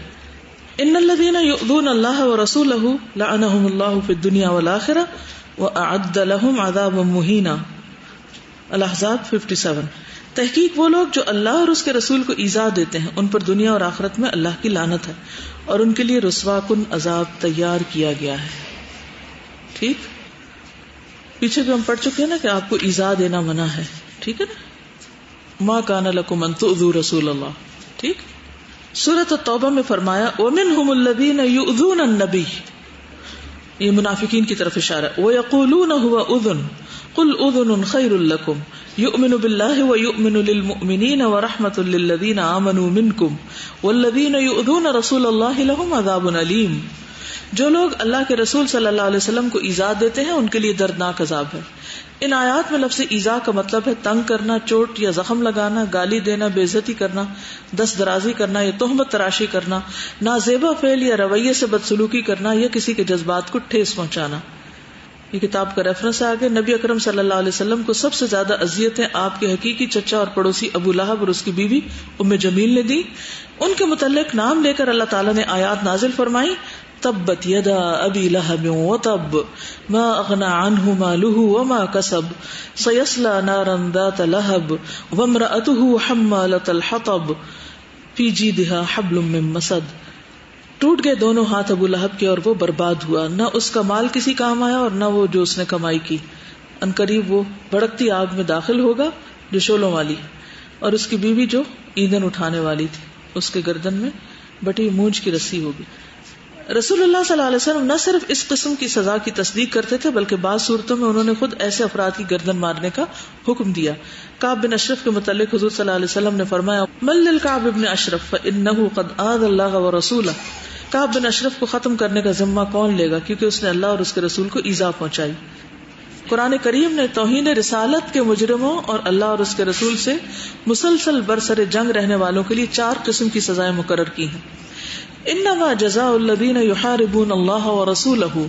ان الذین یؤذون اللہ ورسولہ لعنہم اللہ فی الدنیا والآخرہ واعد لهم عذابا مہینا. الاحزاب 57. تحقیق وہ لوگ جو اللہ اور اس کے رسول کو ایذا دیتے ہیں ان پر دنیا اور آخرت میں اللہ کی لعنت ہے اور ان کے لیے رسوا کن عذاب تیار کیا گیا ہے. ٹھیک، پیچھے بھی ہم پڑھ چکے ہیں نا کہ آپ کو ایذا دینا منع ہے. ٹھیک ہے نا، ما کان لکم ان تؤذوا رسول اللہ. ٹھیک. سورۃ التوبہ میں فرمایا ومنهم الذین یؤذون النبی، یہ منافقین کی طرف اشارہ. ویقولون هو اذن قل اذن خیر لکم یؤمن باللہ ویؤمن للمؤمنین ورحمۃ للذین آمنوا منکم والذین یؤذون رسول اللہ لهم عذاب علیم. جو لوگ اللہ کے رسول صلی اللہ علیہ وسلم کو ایذا دیتے ہیں ان کے لیے دردناک عذاب ہے. ان آیات میں لفظ ایذا کا مطلب ہے تنگ کرنا، چوٹ یا زخم لگانا، گالی دینا، بے عزتی کرنا، دست درازی کرنا یا تہمت تراشی کرنا، نازیبا فعل یا رویے سے بدسلوکی کرنا یا کسی کے جذبات کو ٹھیس پہنچانا. یہ کتاب کا ریفرنس ہے آگے. نبی اکرم صلی اللہ علیہ وسلم کو سب سے زیادہ اذیتیں آپ کے حقیقی چچا اور پڑوسی ابو لہب اور اس کی بیوی ام جمیل نے دی. ان کے متعلق نام لے کر اللہ تعالیٰ نے آیات نازل فرمائی تبت یدا ابی لہب وتب ما اغنی عنہ مالہ وما کسب سیصلی نارا ذات لہب وامرأتہ حمالۃ الحطب فی جیدہا حبل من مسد. ٹوٹ گئے دونوں ہاتھ ابو لہب کے اور وہ برباد ہوا، نہ اس کا مال کسی کام آیا اور نہ وہ جو اس نے کمائی کی. عنقریب وہ بھڑکتی آگ میں داخل ہوگا جو شعلوں والی، اور اس کی بیوی جو ایندھن اٹھانے والی تھی اس کے گردن میں بٹی مونج کی رسی ہوگی. رسول اللہ صلی اللہ علیہ وسلم نہ صرف اس قسم کی سزا کی تصدیق کرتے تھے بلکہ بعض صورتوں میں انہوں نے خود ایسے افراد کی گردن مارنے کا حکم دیا. کعب بن اشرف کے متعلق حضور صلی اللہ علیہ وسلم نے فرمایا من للکعب بن اشرف فإنه قد آذى اللہ ورسولہ. کعب بن اشرف کو ختم کرنے کا ذمہ کون لے گا کیونکہ اس نے اللہ اور اس کے رسول کو ایذا پہنچائی. قرآن کریم نے توہین رسالت کے مجرموں اور اللہ اور اس کے رسول سے مسلسل برسر جنگ رہنے والوں کے لیے 4 قسم کی سزائیں مقرر کی ہیں. انما جزاء الذین یحاربون اللہ ورسولہ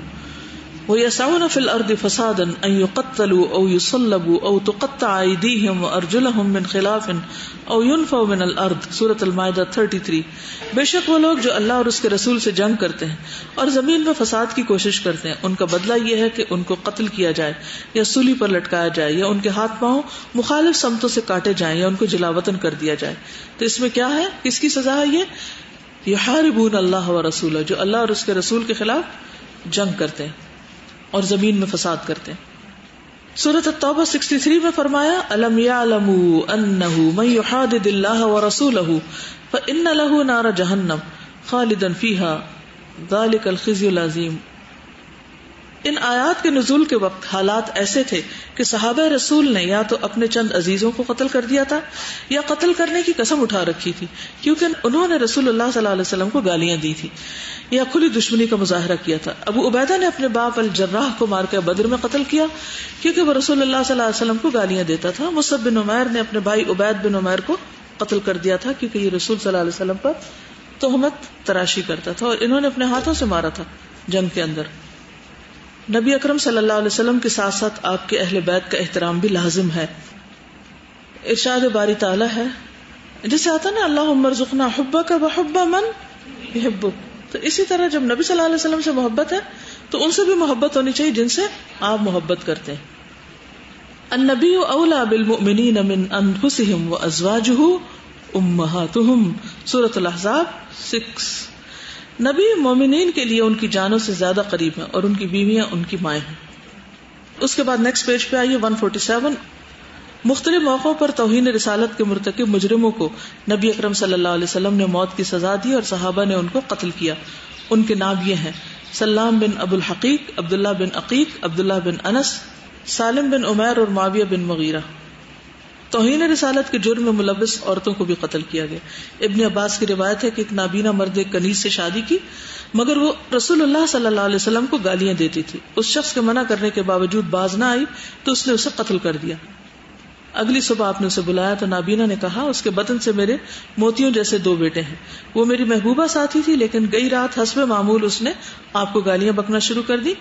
ویسعون فی الارض فسادا ان یقتلوا او یصلبوا او تقطع ایدیہم وارجلہم من خلاف او ينفوا من الارض. سورۃ المائدہ 33. بے شک وہ لوگ جو اللہ اور اس کے رسول سے جنگ کرتے ہیں اور زمین میں فساد کی کوشش کرتے ہیں ان کا بدلہ یہ ہے کہ ان کو قتل کیا جائے یا سولی پر لٹکایا جائے یا ان کے ہاتھ پاؤں مخالف سمتوں سے کاٹے جائیں یا ان کو جلاوطن کر دیا جائے. تو اس میں کیا ہے، کس کی سزا ہے؟ یہ یحاربون اللہ ورسولہ، جو اللہ اور اس کے رسول کے خلاف جنگ کرتے ہیں اور زمین میں فساد کرتے ہیں. سورۃ التوبہ 63 میں فرمایا الم یعلموا انہ من یحادد اللہ ورسولہ فإن له نار جہنم خالدا فیہا ذلک الخزی العظیم. ان آیات کے نزول کے وقت حالات ایسے تھے کہ صحابہ رسول نے یا تو اپنے چند عزیزوں کو قتل کر دیا تھا یا قتل کرنے کی قسم اٹھا رکھی تھی کیونکہ انہوں نے رسول اللہ صلی اللہ علیہ وسلم کو گالیاں دی تھی یا کھلی دشمنی کا مظاہرہ کیا تھا. ابو عبیدہ نے اپنے باپ الجراح کو مار کر بدر میں قتل کیا کیونکہ وہ رسول اللہ صلی اللہ علیہ وسلم کو گالیاں دیتا تھا. مصعب بن عمیر نے اپنے بھائی عبید بن عمیر کو قتل کر دیا تھا کیونکہ یہ رسول صلی اللہ علیہ وسلم پر تہمت تراشی کرتا تھا اور انہوں نے اپنے ہاتھوں سے مارا تھا جنگ کے اندر. نبی اکرم صلی اللہ علیہ وسلم کے ساتھ ساتھ آپ کے اہل بیت کا احترام بھی لازم ہے. ارشاد باری تعالی ہے جسے آتا نا اللہم ارزقنا حبک وحب من یحبک. تو اسی طرح جب نبی صلی اللہ علیہ وسلم سے محبت ہے تو ان سے بھی محبت ہونی چاہیے جن سے آپ محبت کرتے ہیں. النبی اولا بالمؤمنین من انفسہم وازواجہ امہاتہم. سورۃ الاحزاب 6. نبی مومنین کے لیے ان کی جانوں سے زیادہ قریب ہیں اور ان کی بیویاں ان کی مائیں ہیں. اس کے بعد نیکسٹ پیج پہ آئیے 147. مختلف موقعوں پر توہین رسالت کے مرتکب مجرموں کو نبی اکرم صلی اللہ علیہ وسلم نے موت کی سزا دی اور صحابہ نے ان کو قتل کیا. ان کے نام یہ ہیں سلام بن ابو الحقیق، عبداللہ بن عقیق، عبداللہ بن انس، سالم بن عمیر اور معاویہ بن مغیرہ. توہین رسالت کے جرم میں ملوث عورتوں کو بھی قتل کیا گیا. ابن عباس کی روایت ہے کہ ایک نابینا مرد ایک کنیز سے شادی کی مگر وہ رسول اللہ صلی اللہ علیہ وسلم کو گالیاں دیتی تھی. اس شخص کے منع کرنے کے باوجود باز نہ آئی تو اس نے اسے قتل کر دیا. اگلی صبح آپ نے اسے بلایا تو نابینا نے کہا اس کے بدن سے میرے موتیوں جیسے 2 بیٹے ہیں. وہ میری محبوبہ ساتھی تھی لیکن گئی رات حسب معمول اس نے آپ کو گالیاں بکنا شروع کر دی،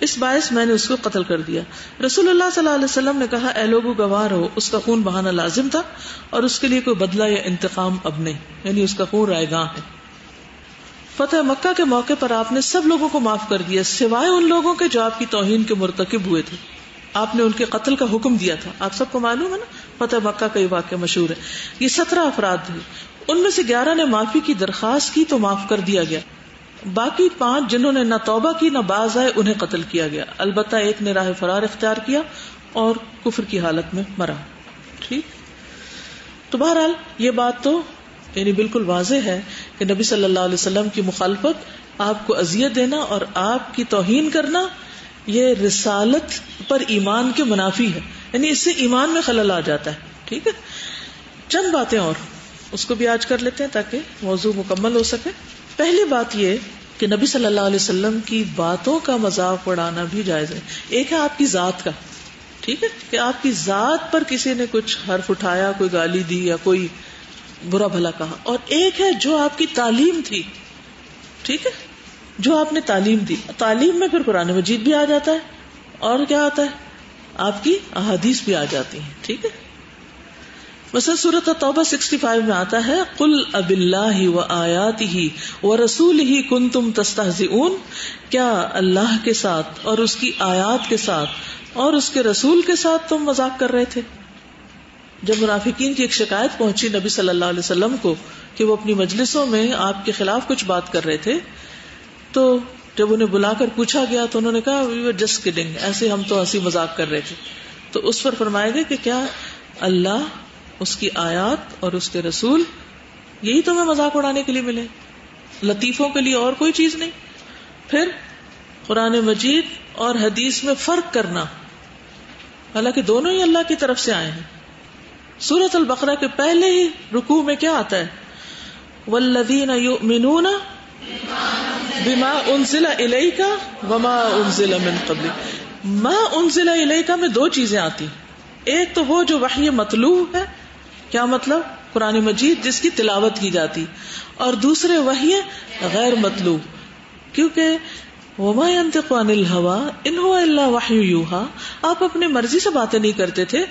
اس باعث میں نے اس کو قتل کر دیا. رسول اللہ صلی اللہ علیہ وسلم نے کہا اے لوگو گواہ رہو، اس کا خون بہانا لازم تھا اور اس کے لیے کوئی بدلہ یا انتقام اب نہیں، یعنی اس کا خون رائے گاں ہے. فتح مکہ کے موقع پر آپ نے سب لوگوں کو معاف کر دیا سوائے ان لوگوں کے جو آپ کی توہین کے مرتکب ہوئے تھے. آپ نے ان کے قتل کا حکم دیا تھا. آپ سب کو معلوم ہے نا فتح مکہ کا یہ واقعہ مشہور ہے. یہ 17 افراد تھے، ان میں سے 11 نے معافی کی درخواست کی تو معاف کر دیا گیا. باقی 5 جنہوں نے نہ توبہ کی نہ باز آئے انہیں قتل کیا گیا. البتہ ایک نے راہ فرار اختیار کیا اور کفر کی حالت میں مرا. ٹھیک. تو بہرحال یہ بات تو یعنی بالکل واضح ہے کہ نبی صلی اللہ علیہ وسلم کی مخالفت، آپ کو اذیت دینا اور آپ کی توہین کرنا یہ رسالت پر ایمان کے منافی ہے، یعنی اس سے ایمان میں خلل آ جاتا ہے. ٹھیک ہے. چند باتیں اور اس کو بھی آج کر لیتے ہیں تاکہ موضوع مکمل ہو سکے. پہلی بات یہ کہ نبی صلی اللہ علیہ وسلم کی باتوں کا مذاق اڑانا بھی جائز ہے. ایک ہے آپ کی ذات کا، ٹھیک ہے، کہ آپ کی ذات پر کسی نے کچھ حرف اٹھایا، کوئی گالی دی یا کوئی برا بھلا کہا، اور ایک ہے جو آپ کی تعلیم تھی، ٹھیک ہے، جو آپ نے تعلیم دی. تعلیم میں پھر قرآن مجید بھی آ جاتا ہے اور کیا آتا ہے، آپ کی احادیث بھی آ جاتی ہیں. ٹھیک ہے. مثلا سورۃ التوبہ 65 میں آتا ہے قل اب اللہ وآیاتہ ورسولہ کنتم تستہزئون، کیا اللہ کے ساتھ اور اس کی آیات کے ساتھ اور اس کے رسول کے ساتھ تم مذاق کر رہے تھے؟ جب منافقین کی ایک شکایت پہنچی نبی صلی اللہ علیہ وسلم کو کہ وہ اپنی مجلسوں میں آپ کے خلاف کچھ بات کر رہے تھے، تو جب انہیں بلا کر پوچھا گیا تو انہوں نے کہا وی ور جسٹ کڈنگ، ایسے ہم تو ہنسی مذاق کر رہے تھے. تو اس پر فرمایا گیا کہ کیا اللہ، اس کی آیات اور اس کے رسول یہی تمہیں مذاق اڑانے کے لیے ملے، لطیفوں کے لیے اور کوئی چیز نہیں؟ پھر قرآن مجید اور حدیث میں فرق کرنا، حالانکہ دونوں ہی اللہ کی طرف سے آئے ہیں. سورۃ البقرہ کے پہلے ہی رکوع میں کیا آتا ہے؟ والذین یؤمنون بما انزل الیک وما انزل من قبلک. ما انزل الیک میں دو چیزیں آتی ہیں، ایک تو وہ جو وحی مطلوع ہے، کیا مطلب؟ قرآن مجید جس کی تلاوت کی جاتی، اور دوسرے وحی غیر مطلوع، کیونکہ وما ينطق عن الهوى ان هو الا وحی یوحی، آپ اپنی مرضی سے باتیں نہیں کرتے تھے،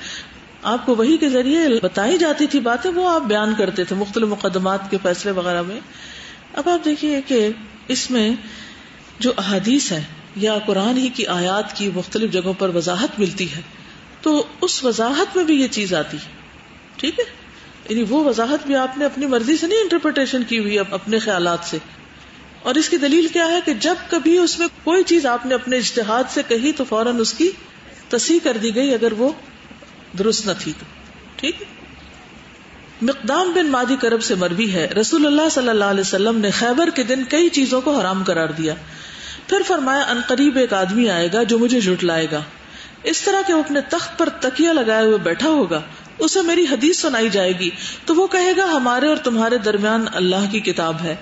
آپ کو وحی کے ذریعے بتائی جاتی تھی باتیں، وہ آپ بیان کرتے تھے مختلف مقدمات کے فیصلے وغیرہ میں. اب آپ دیکھیے کہ اس میں جو احادیث ہے یا قرآن ہی کی آیات کی مختلف جگہوں پر وضاحت ملتی ہے، تو اس وضاحت میں بھی یہ چیز آتی ہے. ٹھیک ہے، یعنی وہ وضاحت بھی آپ نے اپنی مرضی سے نہیں انٹرپریٹیشن کی ہوئی اپنے خیالات سے. اور اس کی دلیل کیا ہے کہ جب کبھی اس میں کوئی چیز آپ نے اپنے اجتہاد سے کہی تو فوراً اس کی تصحیح کر دی گئی اگر وہ درست نہ تھی تو. ٹھیک ہے. مقدام بن مادی کرب سے مروی ہے رسول اللہ صلی اللہ علیہ وسلم نے خیبر کے دن کئی چیزوں کو حرام قرار دیا، پھر فرمایا ان قریب ایک آدمی آئے گا جو مجھے جھٹلائے گا، اس طرح کہ وہ اپنے تخت پر تکیہ لگائے ہوئے بیٹھا ہوگا، اسے میری حدیث سنائی جائے گی تو وہ کہے گا ہمارے اور تمہارے درمیان اللہ کی کتاب ہے،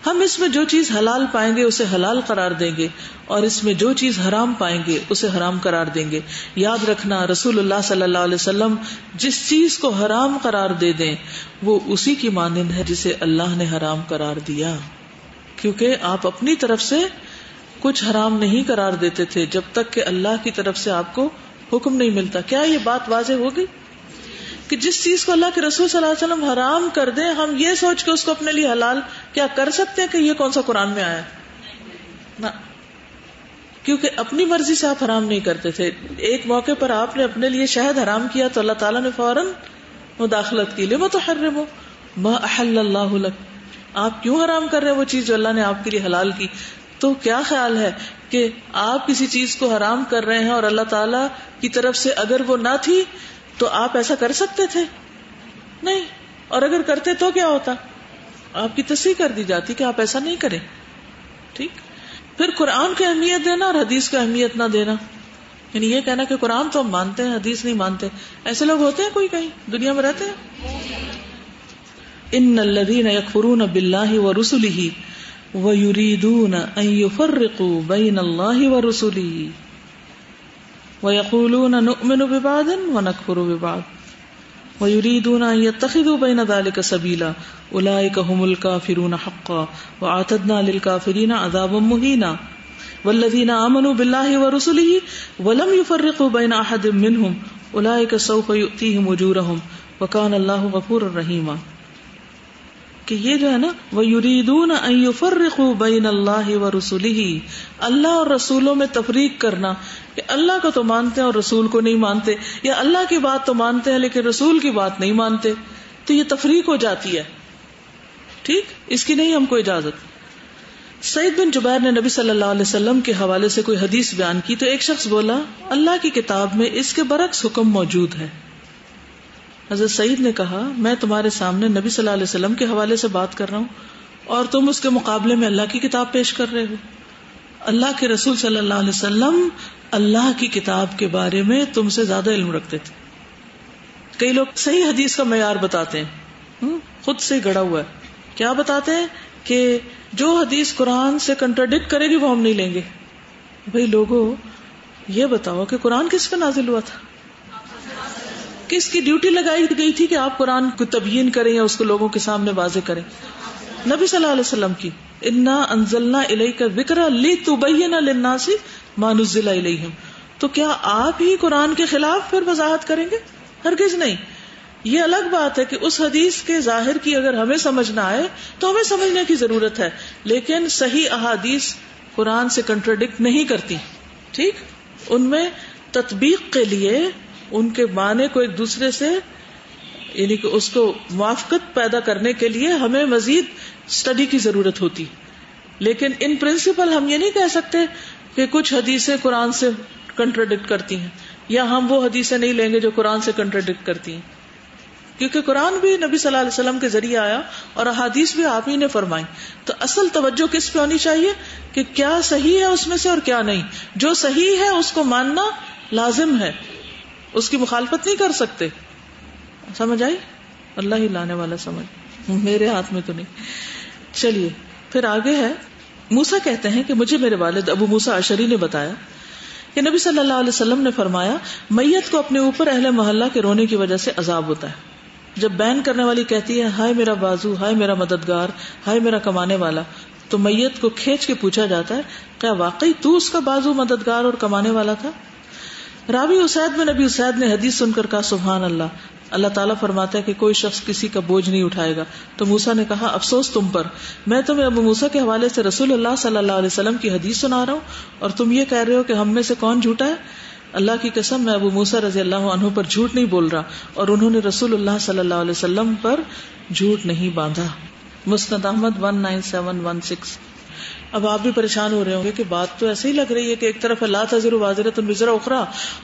ہم اس میں جو چیز حلال پائیں گے اسے حلال قرار دیں گے اور اس میں جو چیز حرام پائیں گے اسے حرام قرار دیں گے. یاد رکھنا رسول اللہ صلی اللہ علیہ وسلم جس چیز کو حرام قرار دے دیں وہ اسی کی مانند ہے جسے اللہ نے حرام قرار دیا، کیونکہ آپ اپنی طرف سے کچھ حرام نہیں قرار دیتے تھے جب تک کہ اللہ کی طرف سے آپ کو حکم نہیں ملتا. کیا یہ بات واضح ہوگی کہ جس چیز کو اللہ کے رسول صلی اللہ علیہ وسلم حرام کر دیں ہم یہ سوچ کے اس کو اپنے لیے حلال کیا کر سکتے ہیں کہ یہ کون سا قرآن میں آیا؟ نہ، کیونکہ اپنی مرضی سے آپ حرام نہیں کرتے تھے. ایک موقع پر آپ نے اپنے لیے شہد حرام کیا تو اللہ تعالیٰ نے فوراً مداخلت کی، لما تحرم ما احل اللہ لک، آپ کیوں حرام کر رہے ہیں وہ چیز جو اللہ نے آپ کے لیے حلال کی؟ تو کیا خیال ہے کہ آپ کسی چیز کو حرام کر رہے ہیں اور اللہ تعالیٰ کی طرف سے اگر وہ نہ تھی تو آپ ایسا کر سکتے تھے؟ نہیں. اور اگر کرتے تو کیا ہوتا؟ آپ کی تصحیح کر دی جاتی کہ آپ ایسا نہیں کریں. ٹھیک. پھر قرآن کی اہمیت دینا اور حدیث کی اہمیت نہ دینا، یعنی یہ کہنا کہ قرآن تو ہم مانتے ہیں حدیث نہیں مانتے. ایسے لوگ ہوتے ہیں کوئی کہیں دنیا میں رہتے ہیں؟ ان الذین یکفرون باللہ ورسلہ ویریدون ان یفرقوا بین اللہ ورسلہ وَيَقُولُونَ نُؤْمِنُ بِبَعْضٍ وَنَكْفُرُ بِبَعْضٍ وَيُرِيدُونَ أَن يَتَّخِذُوا بَيْنَ ذَلِكَ سَبِيلًا أُولَٰئِكَ هُمُ الْكَافِرُونَ حَقًّا وَأَعْتَدْنَا لِلْكَافِرِينَ عَذَابًا مُهِينًا. وَالَّذِينَ آمَنُوا بِاللَّهِ وَرُسُلِهِ وَلَمْ يُفَرِّقُوا بَيْنَ أَحَدٍ مِّنْهُمْ أُولَٰئِكَ سَوْفَ يُؤْتِيهِمْ أُجُورَهُمْ وَكَانَ اللَّهُ غَفُورًا رَّحِيمًا. کہ یہ جو ہے نا وَيُرِيدُونَ أَن يُفَرِّقُوا بَيْنَ اللَّهِ وَرُسُلِهِ، اللہ اور رسولوں میں تفریق کرنا، کہ اللہ کو تو مانتے ہیں اور رسول کو نہیں مانتے، یا اللہ کی بات تو مانتے ہیں لیکن رسول کی بات نہیں مانتے، تو یہ تفریق ہو جاتی ہے. ٹھیک، اس کی نہیں ہم کو اجازت. سعید بن جبیر نے نبی صلی اللہ علیہ وسلم کے حوالے سے کوئی حدیث بیان کی تو ایک شخص بولا اللہ کی کتاب میں اس کے برعکس حکم موجود ہے. حضرت سعید نے کہا میں تمہارے سامنے نبی صلی اللہ علیہ وسلم کے حوالے سے بات کر رہا ہوں اور تم اس کے مقابلے میں اللہ کی کتاب پیش کر رہے ہو. اللہ کے رسول صلی اللہ علیہ وسلم اللہ کی کتاب کے بارے میں تم سے زیادہ علم رکھتے تھے. کئی لوگ صحیح حدیث کا معیار بتاتے ہیں، خود سے گڑا ہوا ہے. کیا بتاتے ہیں کہ جو حدیث قرآن سے کنٹراڈکٹ کرے گی وہ ہم نہیں لیں گے. بھئی لوگوں یہ بتاؤ کہ قرآن کس پہ نازل ہوا تھا؟ کس کی ڈیوٹی لگائی گئی تھی کہ آپ قرآن کو تبیین کریں یا اس کو لوگوں کے سامنے واضح کریں؟ نبی صلی اللہ علیہ وسلم کی. انا انزلنا الیک الذکر لتبین للناس ما نزل الیہم. تو کیا آپ ہی قرآن کے خلاف پھر وضاحت کریں گے؟ ہرگز نہیں. یہ الگ بات ہے کہ اس حدیث کے ظاہر کی اگر ہمیں سمجھ نہ آئے تو ہمیں سمجھنے کی ضرورت ہے، لیکن صحیح احادیث قرآن سے کنٹراڈکٹ نہیں کرتی. ٹھیک، ان میں تطبیق کے لیے ان کے معنی کو ایک دوسرے سے یعنی کہ اس کو موافقت پیدا کرنے کے لیے ہمیں مزید اسٹڈی کی ضرورت ہوتی. لیکن ان پرنسپل ہم یہ نہیں کہہ سکتے کہ کچھ حدیثیں قرآن سے کنٹراڈکٹ کرتی ہیں، یا ہم وہ حدیثیں نہیں لیں گے جو قرآن سے کنٹراڈکٹ کرتی ہیں، کیونکہ قرآن بھی نبی صلی اللہ علیہ وسلم کے ذریعے آیا اور احادیث بھی آپ ہی نے فرمائی. تو اصل توجہ کس پہ ہونی چاہیے کہ کیا صحیح ہے اس میں سے اور کیا نہیں. جو صحیح ہے اس کو ماننا لازم ہے، اس کی مخالفت نہیں کر سکتے. سمجھ آئی؟ اللہ ہی لانے والا سمجھ، میرے ہاتھ میں تو نہیں. چلیے پھر آگے ہے. موسیٰ کہتے ہیں کہ مجھے میرے والد ابو موسیٰ اشعری نے بتایا کہ نبی صلی اللہ علیہ وسلم نے فرمایا میت کو اپنے اوپر اہل محلہ کے رونے کی وجہ سے عذاب ہوتا ہے. جب بیان کرنے والی کہتی ہے ہائے میرا بازو، ہائے میرا مددگار، ہائے میرا کمانے والا، تو میت کو کھینچ کے پوچھا جاتا ہے کیا واقعی تو اس کا بازو، مددگار اور کمانے والا تھا؟ راوی اسید بن نبی اسید نے حدیث سن کر کہا سبحان اللہ. اللہ تعالیٰ فرماتا ہے کہ کوئی شخص کسی کا بوجھ نہیں اٹھائے گا. تو موسیٰ نے کہا افسوس تم پر، میں تمہیں ابو موسیٰ کے حوالے سے رسول اللہ صلی اللہ علیہ وسلم کی حدیث سنا رہا ہوں اور تم یہ کہہ رہے ہو کہ ہم میں سے کون جھوٹا ہے. اللہ کی قسم میں ابو موسیٰ رضی اللہ عنہ پر جھوٹ نہیں بول رہا اور انہوں نے رسول اللہ صلی اللہ علیہ وسلم پر جھوٹ نہیں باندھا. مسند احمد 19716. اب آپ بھی پریشان ہو رہے ہوں گے کہ بات تو ایسے ہی لگ رہی ہے کہ ایک طرف لا تزر وازرۃ وزر اخرى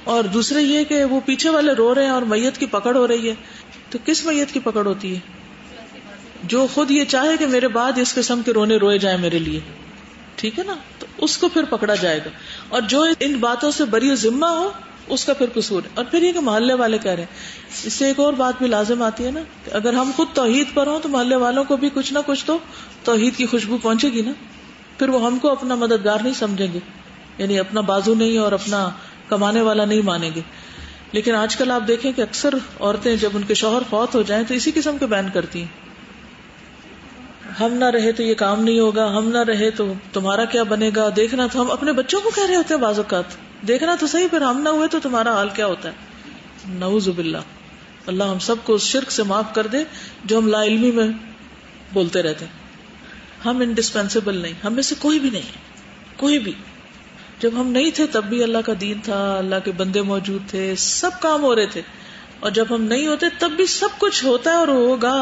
اور دوسرے یہ کہ وہ پیچھے والے رو رہے ہیں اور میت کی پکڑ ہو رہی ہے. تو کس میت کی پکڑ ہوتی ہے؟ جو خود یہ چاہے کہ میرے بعد اس قسم کے رونے روئے جائیں میرے لیے، ٹھیک ہے نا، تو اس کو پھر پکڑا جائے گا. اور جو ان باتوں سے بری ذمہ ہو اس کا پھر قصور ہے. اور پھر یہ کہ محلے والے کہہ رہے ہیں، اس سے ایک اور بات بھی لازم آتی ہے نا کہ اگر ہم خود توحید پر ہوں تو محلے والوں کو بھی کچھ نہ کچھ تو توحید کی خوشبو پہنچے گی نا. پھر وہ ہم کو اپنا مددگار نہیں سمجھیں گے، یعنی اپنا بازو نہیں اور اپنا کمانے والا نہیں مانیں گے. لیکن آج کل آپ دیکھیں کہ اکثر عورتیں جب ان کے شوہر فوت ہو جائیں تو اسی قسم کے بیان کرتی ہیں، ہم نہ رہے تو یہ کام نہیں ہوگا، ہم نہ رہے تو تمہارا کیا بنے گا. دیکھنا تو ہم اپنے بچوں کو کہہ رہے ہوتے ہیں بعض اوقات، دیکھنا تو صحیح پھر ہم نہ ہوئے تو تمہارا حال کیا ہوتا ہے. نعوذ باللہ. اللہ ہم سب کو اس شرک سے معاف کر دے جو ہم لا علمی میں بولتے رہتے ہیں. ہم انڈسپینسیبل نہیں، ہم میں سے کوئی بھی نہیں، کوئی بھی. جب ہم نہیں تھے تب بھی اللہ کا دین تھا، اللہ کے بندے موجود تھے، سب کام ہو رہے تھے. اور جب ہم نہیں ہوتے تب بھی سب کچھ ہوتا ہے اور ہوگا.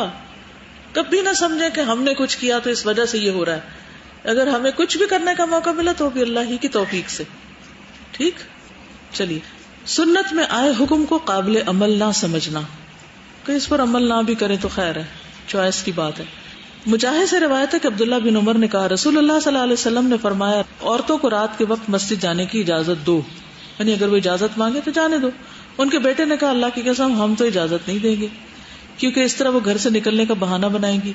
کبھی نہ سمجھیں کہ ہم نے کچھ کیا تو اس وجہ سے یہ ہو رہا ہے. اگر ہمیں کچھ بھی کرنے کا موقع ملا تو بھی اللہ ہی کی توفیق سے. ٹھیک. چلیے، سنت میں آئے حکم کو قابل عمل نہ سمجھنا، کہ اس پر عمل نہ بھی کریں تو خیر ہے، چوائس کی بات ہے. مجاہد سے روایت ہے کہ عبداللہ بن عمر نے کہا رسول اللہ صلی اللہ علیہ وسلم نے فرمایا عورتوں کو رات کے وقت مسجد جانے کی اجازت دو، یعنی اگر وہ اجازت مانگے تو جانے دو. ان کے بیٹے نے کہا اللہ کی قسم ہم تو اجازت نہیں دیں گے، کیونکہ اس طرح وہ گھر سے نکلنے کا بہانہ بنائیں گی،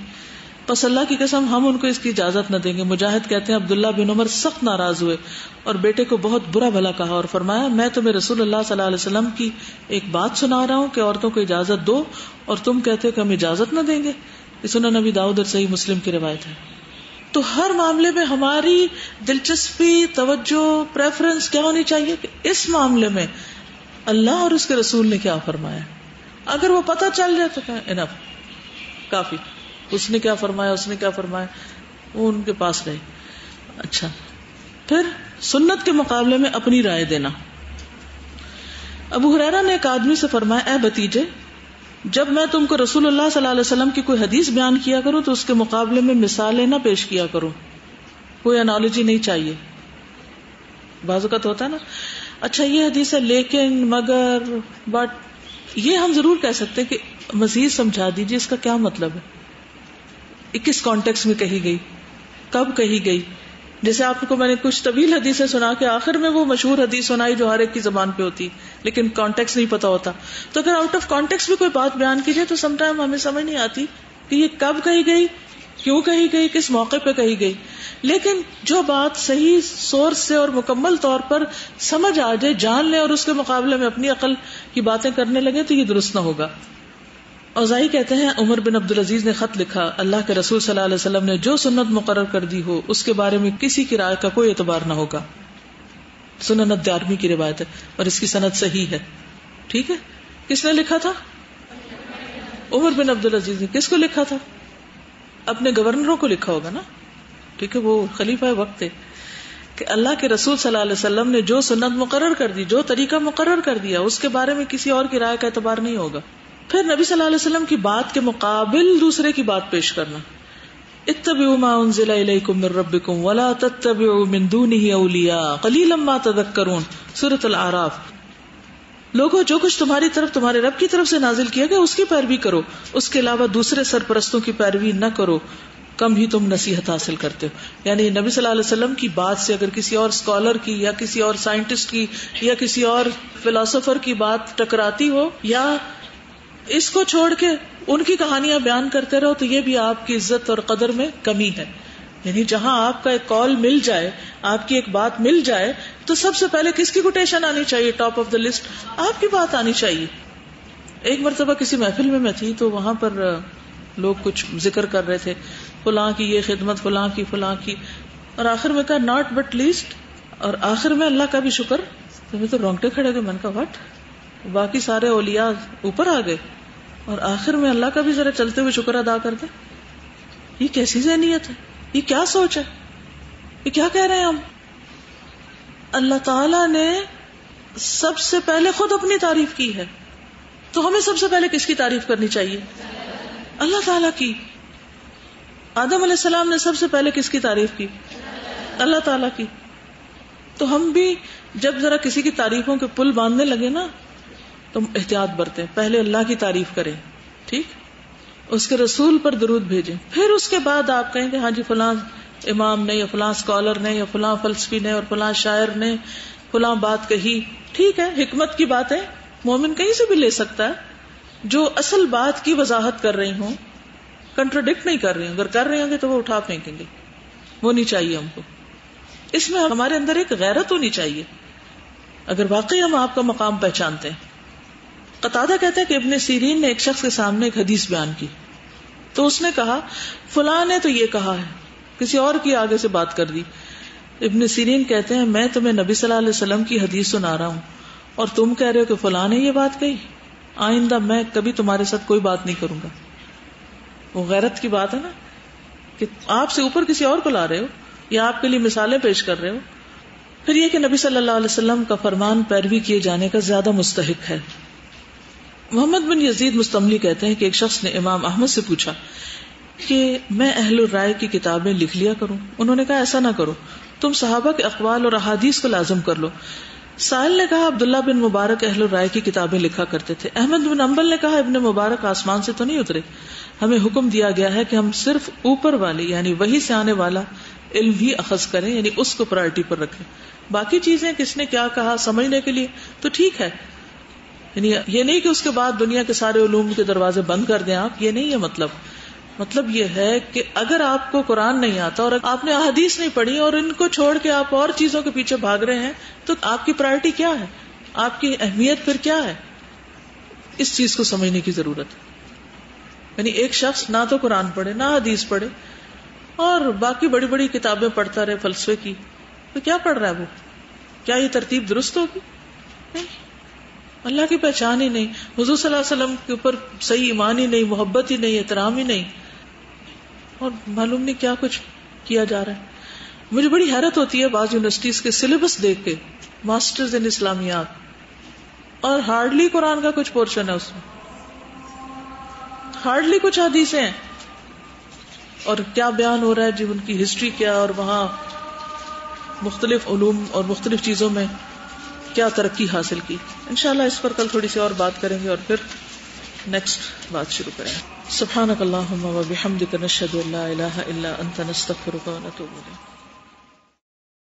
پس اللہ کی قسم ہم ان کو اس کی اجازت نہ دیں گے. مجاہد کہتے ہیں عبداللہ بن عمر سخت ناراض ہوئے اور بیٹے کو بہت برا بھلا کہا اور فرمایا میں تمہیں رسول اللہ صلی اللہ علیہ وسلم کی ایک بات سنا رہا ہوں کہ عورتوں کو اجازت دو اور تم کہتے ہو کہ ہم اجازت نہ دیں گے. سنن نبی داؤد اور صحیح مسلم کی روایت ہے. تو ہر معاملے میں ہماری دلچسپی، توجہ، پریفرنس کیا ہونی چاہیے کہ اس معاملے میں اللہ اور اس کے رسول نے کیا فرمایا. اگر وہ پتہ چل جائے تو انف کافی، اس نے کیا فرمایا، اس نے کیا فرمایا، وہ ان کے پاس رہے. اچھا، پھر سنت کے مقابلے میں اپنی رائے دینا. ابو ہریرہ نے ایک آدمی سے فرمایا اے بھتیجے، جب میں تم کو رسول اللہ صلی اللہ علیہ وسلم کی کوئی حدیث بیان کیا کروں تو اس کے مقابلے میں مثالیں نہ پیش کیا کروں، کوئی انالوجی نہیں چاہیے. بعض اوقات ہوتا ہے نا، اچھا یہ حدیث ہے لیکن مگر بٹ، یہ ہم ضرور کہہ سکتے کہ مزید سمجھا دیجیے اس کا کیا مطلب ہے، کس کانٹیکس میں کہی گئی، کب کہی گئی. جیسے آپ کو میں نے کچھ طویل حدیثیں سنا کے آخر میں وہ مشہور حدیث سنائی جو ہر ایک کی زبان پہ ہوتی لیکن کانٹیکس نہیں پتا ہوتا. تو اگر آؤٹ آف کانٹیکس بھی کوئی بات بیان کی جائے تو سم ٹائم ہمیں سمجھ نہیں آتی کہ یہ کب کہی گئی، کیوں کہی گئی، کس موقع پہ کہی گئی. لیکن جو بات صحیح سورس سے اور مکمل طور پر سمجھ آ جائے، جان لیں اور اس کے مقابلے میں اپنی عقل کی باتیں کرنے لگے تو یہ درست نہ ہوگا. اوزائی کہتے ہیں عمر بن عبدالعزیز نے خط لکھا اللہ کے رسول صلی اللہ علیہ وسلم نے جو سنت مقرر کر دی ہو اس کے بارے میں کسی کی رائے کا کوئی اعتبار نہ ہوگا. سنن الدارمی کی روایت ہے اور اس کی سند صحیح ہے. ٹھیک ہے، کس نے لکھا تھا؟ عمر بن عبد العزیز نے کس کو لکھا تھا؟ اپنے گورنروں کو لکھا ہوگا نا، ٹھیک ہے، وہ خلیفہ وقت تھے، کہ اللہ کے رسول صلی اللہ علیہ وسلم نے جو سنت مقرر کر دی، جو طریقہ مقرر کر دیا، اس کے بارے میں کسی اور کی رائے کا اعتبار نہیں ہوگا. پھر نبی صلی اللہ علیہ وسلم کی بات کے مقابل دوسرے کی بات پیش کرنا. اتبعوا ما انزل الیکم من ربکم ولا تتبعوا من دونہ اولیاء قلیلا ما تذکرون، سورۃ الاعراف. لوگوں، جو کچھ تمہاری طرف تمہارے رب کی طرف سے نازل کیا گیا اس کی پیروی کرو، اس کے علاوہ دوسرے سرپرستوں کی پیروی نہ کرو، کم ہی تم نصیحت حاصل کرتے ہو. یعنی نبی صلی اللہ علیہ وسلم کی بات سے اگر کسی اور اسکالر کی یا کسی اور سائنٹسٹ کی یا کسی اور فلاسفر کی بات ٹکراتی ہو یا اس کو چھوڑ کے ان کی کہانیاں بیان کرتے رہو، تو یہ بھی آپ کی عزت اور قدر میں کمی ہے. یعنی جہاں آپ کا ایک کال مل جائے، آپ کی ایک بات مل جائے، تو سب سے پہلے کس کی کوٹیشن آنی چاہیے؟ ٹاپ آف دا لسٹ آپ کی بات آنی چاہیے. ایک مرتبہ کسی محفل میں تھی، تو وہاں پر لوگ کچھ ذکر کر رہے تھے، فلاں کی یہ خدمت، فلاں کی، اور آخر میں کہا ناٹ بٹ لیسٹ، اور آخر میں اللہ کا بھی شکر. تو رونگٹے کھڑے گئے، میں نے کہا واٹ، باقی سارے اولیاء اوپر آ گئے اور آخر میں اللہ کا بھی ذرا چلتے ہوئے شکر ادا کر دیں. یہ کیسی ذہنیت ہے؟ یہ کیا سوچ ہے؟ یہ کیا کہہ رہے ہیں ہم؟ اللہ تعالیٰ نے سب سے پہلے خود اپنی تعریف کی ہے، تو ہمیں سب سے پہلے کس کی تعریف کرنی چاہیے؟ اللہ تعالیٰ کی. آدم علیہ السلام نے سب سے پہلے کس کی تعریف کی؟ اللہ تعالیٰ کی. تو ہم بھی جب ذرا کسی کی تعریفوں کے پل باندھنے لگے نا، تو احتیاط برتیں، پہلے اللہ کی تعریف کریں، ٹھیک، اس کے رسول پر درود بھیجیں، پھر اس کے بعد آپ کہیں کہ ہاں جی فلاں امام نے یا فلاں اسکالر نے یا فلاں فلسفی نے اور فلاں شاعر نے فلاں بات کہی. ٹھیک ہے، حکمت کی بات ہے، مومن کہیں سے بھی لے سکتا ہے. جو اصل بات کی وضاحت کر رہی ہوں، کنٹراڈکٹ نہیں کر رہی ہوں، اگر کر رہے ہوں گے تو وہ اٹھا پھینکیں گے، وہ نہیں چاہیے ہم کو. اس میں ہمارے اندر ایک غیرت ہونی چاہیے اگر واقعی ہم آپ کا مقام پہچانتے ہیں. قتادہ کہتا ہے کہ ابن سیرین نے ایک شخص کے سامنے ایک حدیث بیان کی، تو اس نے کہا فلاں نے تو یہ کہا ہے، کسی اور کی آگے سے بات کر دی. ابن سیرین کہتے ہیں میں تمہیں نبی صلی اللہ علیہ وسلم کی حدیث سنا رہا ہوں اور تم کہہ رہے ہو کہ فلاں نے یہ بات کہی، آئندہ میں کبھی تمہارے ساتھ کوئی بات نہیں کروں گا. وہ غیرت کی بات ہے نا، کہ آپ سے اوپر کسی اور کو لا رہے ہو یا آپ کے لیے مثالیں پیش کر رہے ہو. پھر یہ کہ نبی صلی اللہ علیہ وسلم کا فرمان پیروی کیے جانے کا زیادہ مستحق ہے. محمد بن یزید مستملی کہتے ہیں کہ ایک شخص نے امام احمد سے پوچھا کہ میں اہل الرائے کی کتابیں لکھ لیا کروں. انہوں نے کہا ایسا نہ کرو، تم صحابہ کے اقوال اور احادیث کو لازم کر لو. سائل نے کہا عبداللہ بن مبارک اہل الرائے کی کتابیں لکھا کرتے تھے. احمد بن حنبل نے کہا ابن مبارک آسمان سے تو نہیں اترے، ہمیں حکم دیا گیا ہے کہ ہم صرف اوپر والے یعنی وحی سے آنے والا علم ہی اخذ کریں، یعنی اس کو پرائرٹی پر رکھیں. باقی چیزیں کس نے کیا کہا سمجھنے کے لیے تو ٹھیک ہے، یعنی یہ نہیں کہ اس کے بعد دنیا کے سارے علوم کے دروازے بند کر دیں آپ، یہ نہیں ہے مطلب یہ ہے کہ اگر آپ کو قرآن نہیں آتا اور آپ نے احادیث نہیں پڑھی اور ان کو چھوڑ کے آپ اور چیزوں کے پیچھے بھاگ رہے ہیں، تو آپ کی پرائرٹی کیا ہے، آپ کی اہمیت پھر کیا ہے؟ اس چیز کو سمجھنے کی ضرورت ہے. یعنی ایک شخص نہ تو قرآن پڑھے نہ حدیث پڑھے اور باقی بڑی بڑی کتابیں پڑھتا رہے فلسفے کی، تو کیا پڑھ رہا ہے وہ؟ کیا یہ ترتیب درست ہوگی؟ نہیں. اللہ کی پہچان ہی نہیں، حضور صلی اللہ علیہ وسلم کے اوپر صحیح ایمان ہی نہیں، محبت ہی نہیں، احترام ہی نہیں، اور معلوم نہیں کیا کچھ کیا جا رہا ہے. مجھے بڑی حیرت ہوتی ہے بعض یونیورسٹیز کے سلیبس دیکھ کے، ماسٹرز ان اسلامیات، اور ہارڈلی قرآن کا کچھ پورشن ہے اس میں، ہارڈلی کچھ حدیثیں ہیں، اور کیا بیان ہو رہا ہے جی ان کی ہسٹری کیا، اور وہاں مختلف علوم اور مختلف چیزوں میں کیا ترقی حاصل کی. انشاءاللہ اس پر کل تھوڑی سی اور بات کریں گے اور پھر نیکسٹ بات شروع کریں گے. سبحانک اللہم و بحمدک نشہد ان لا الہ الا انت نستغفرک و نتوب الیک.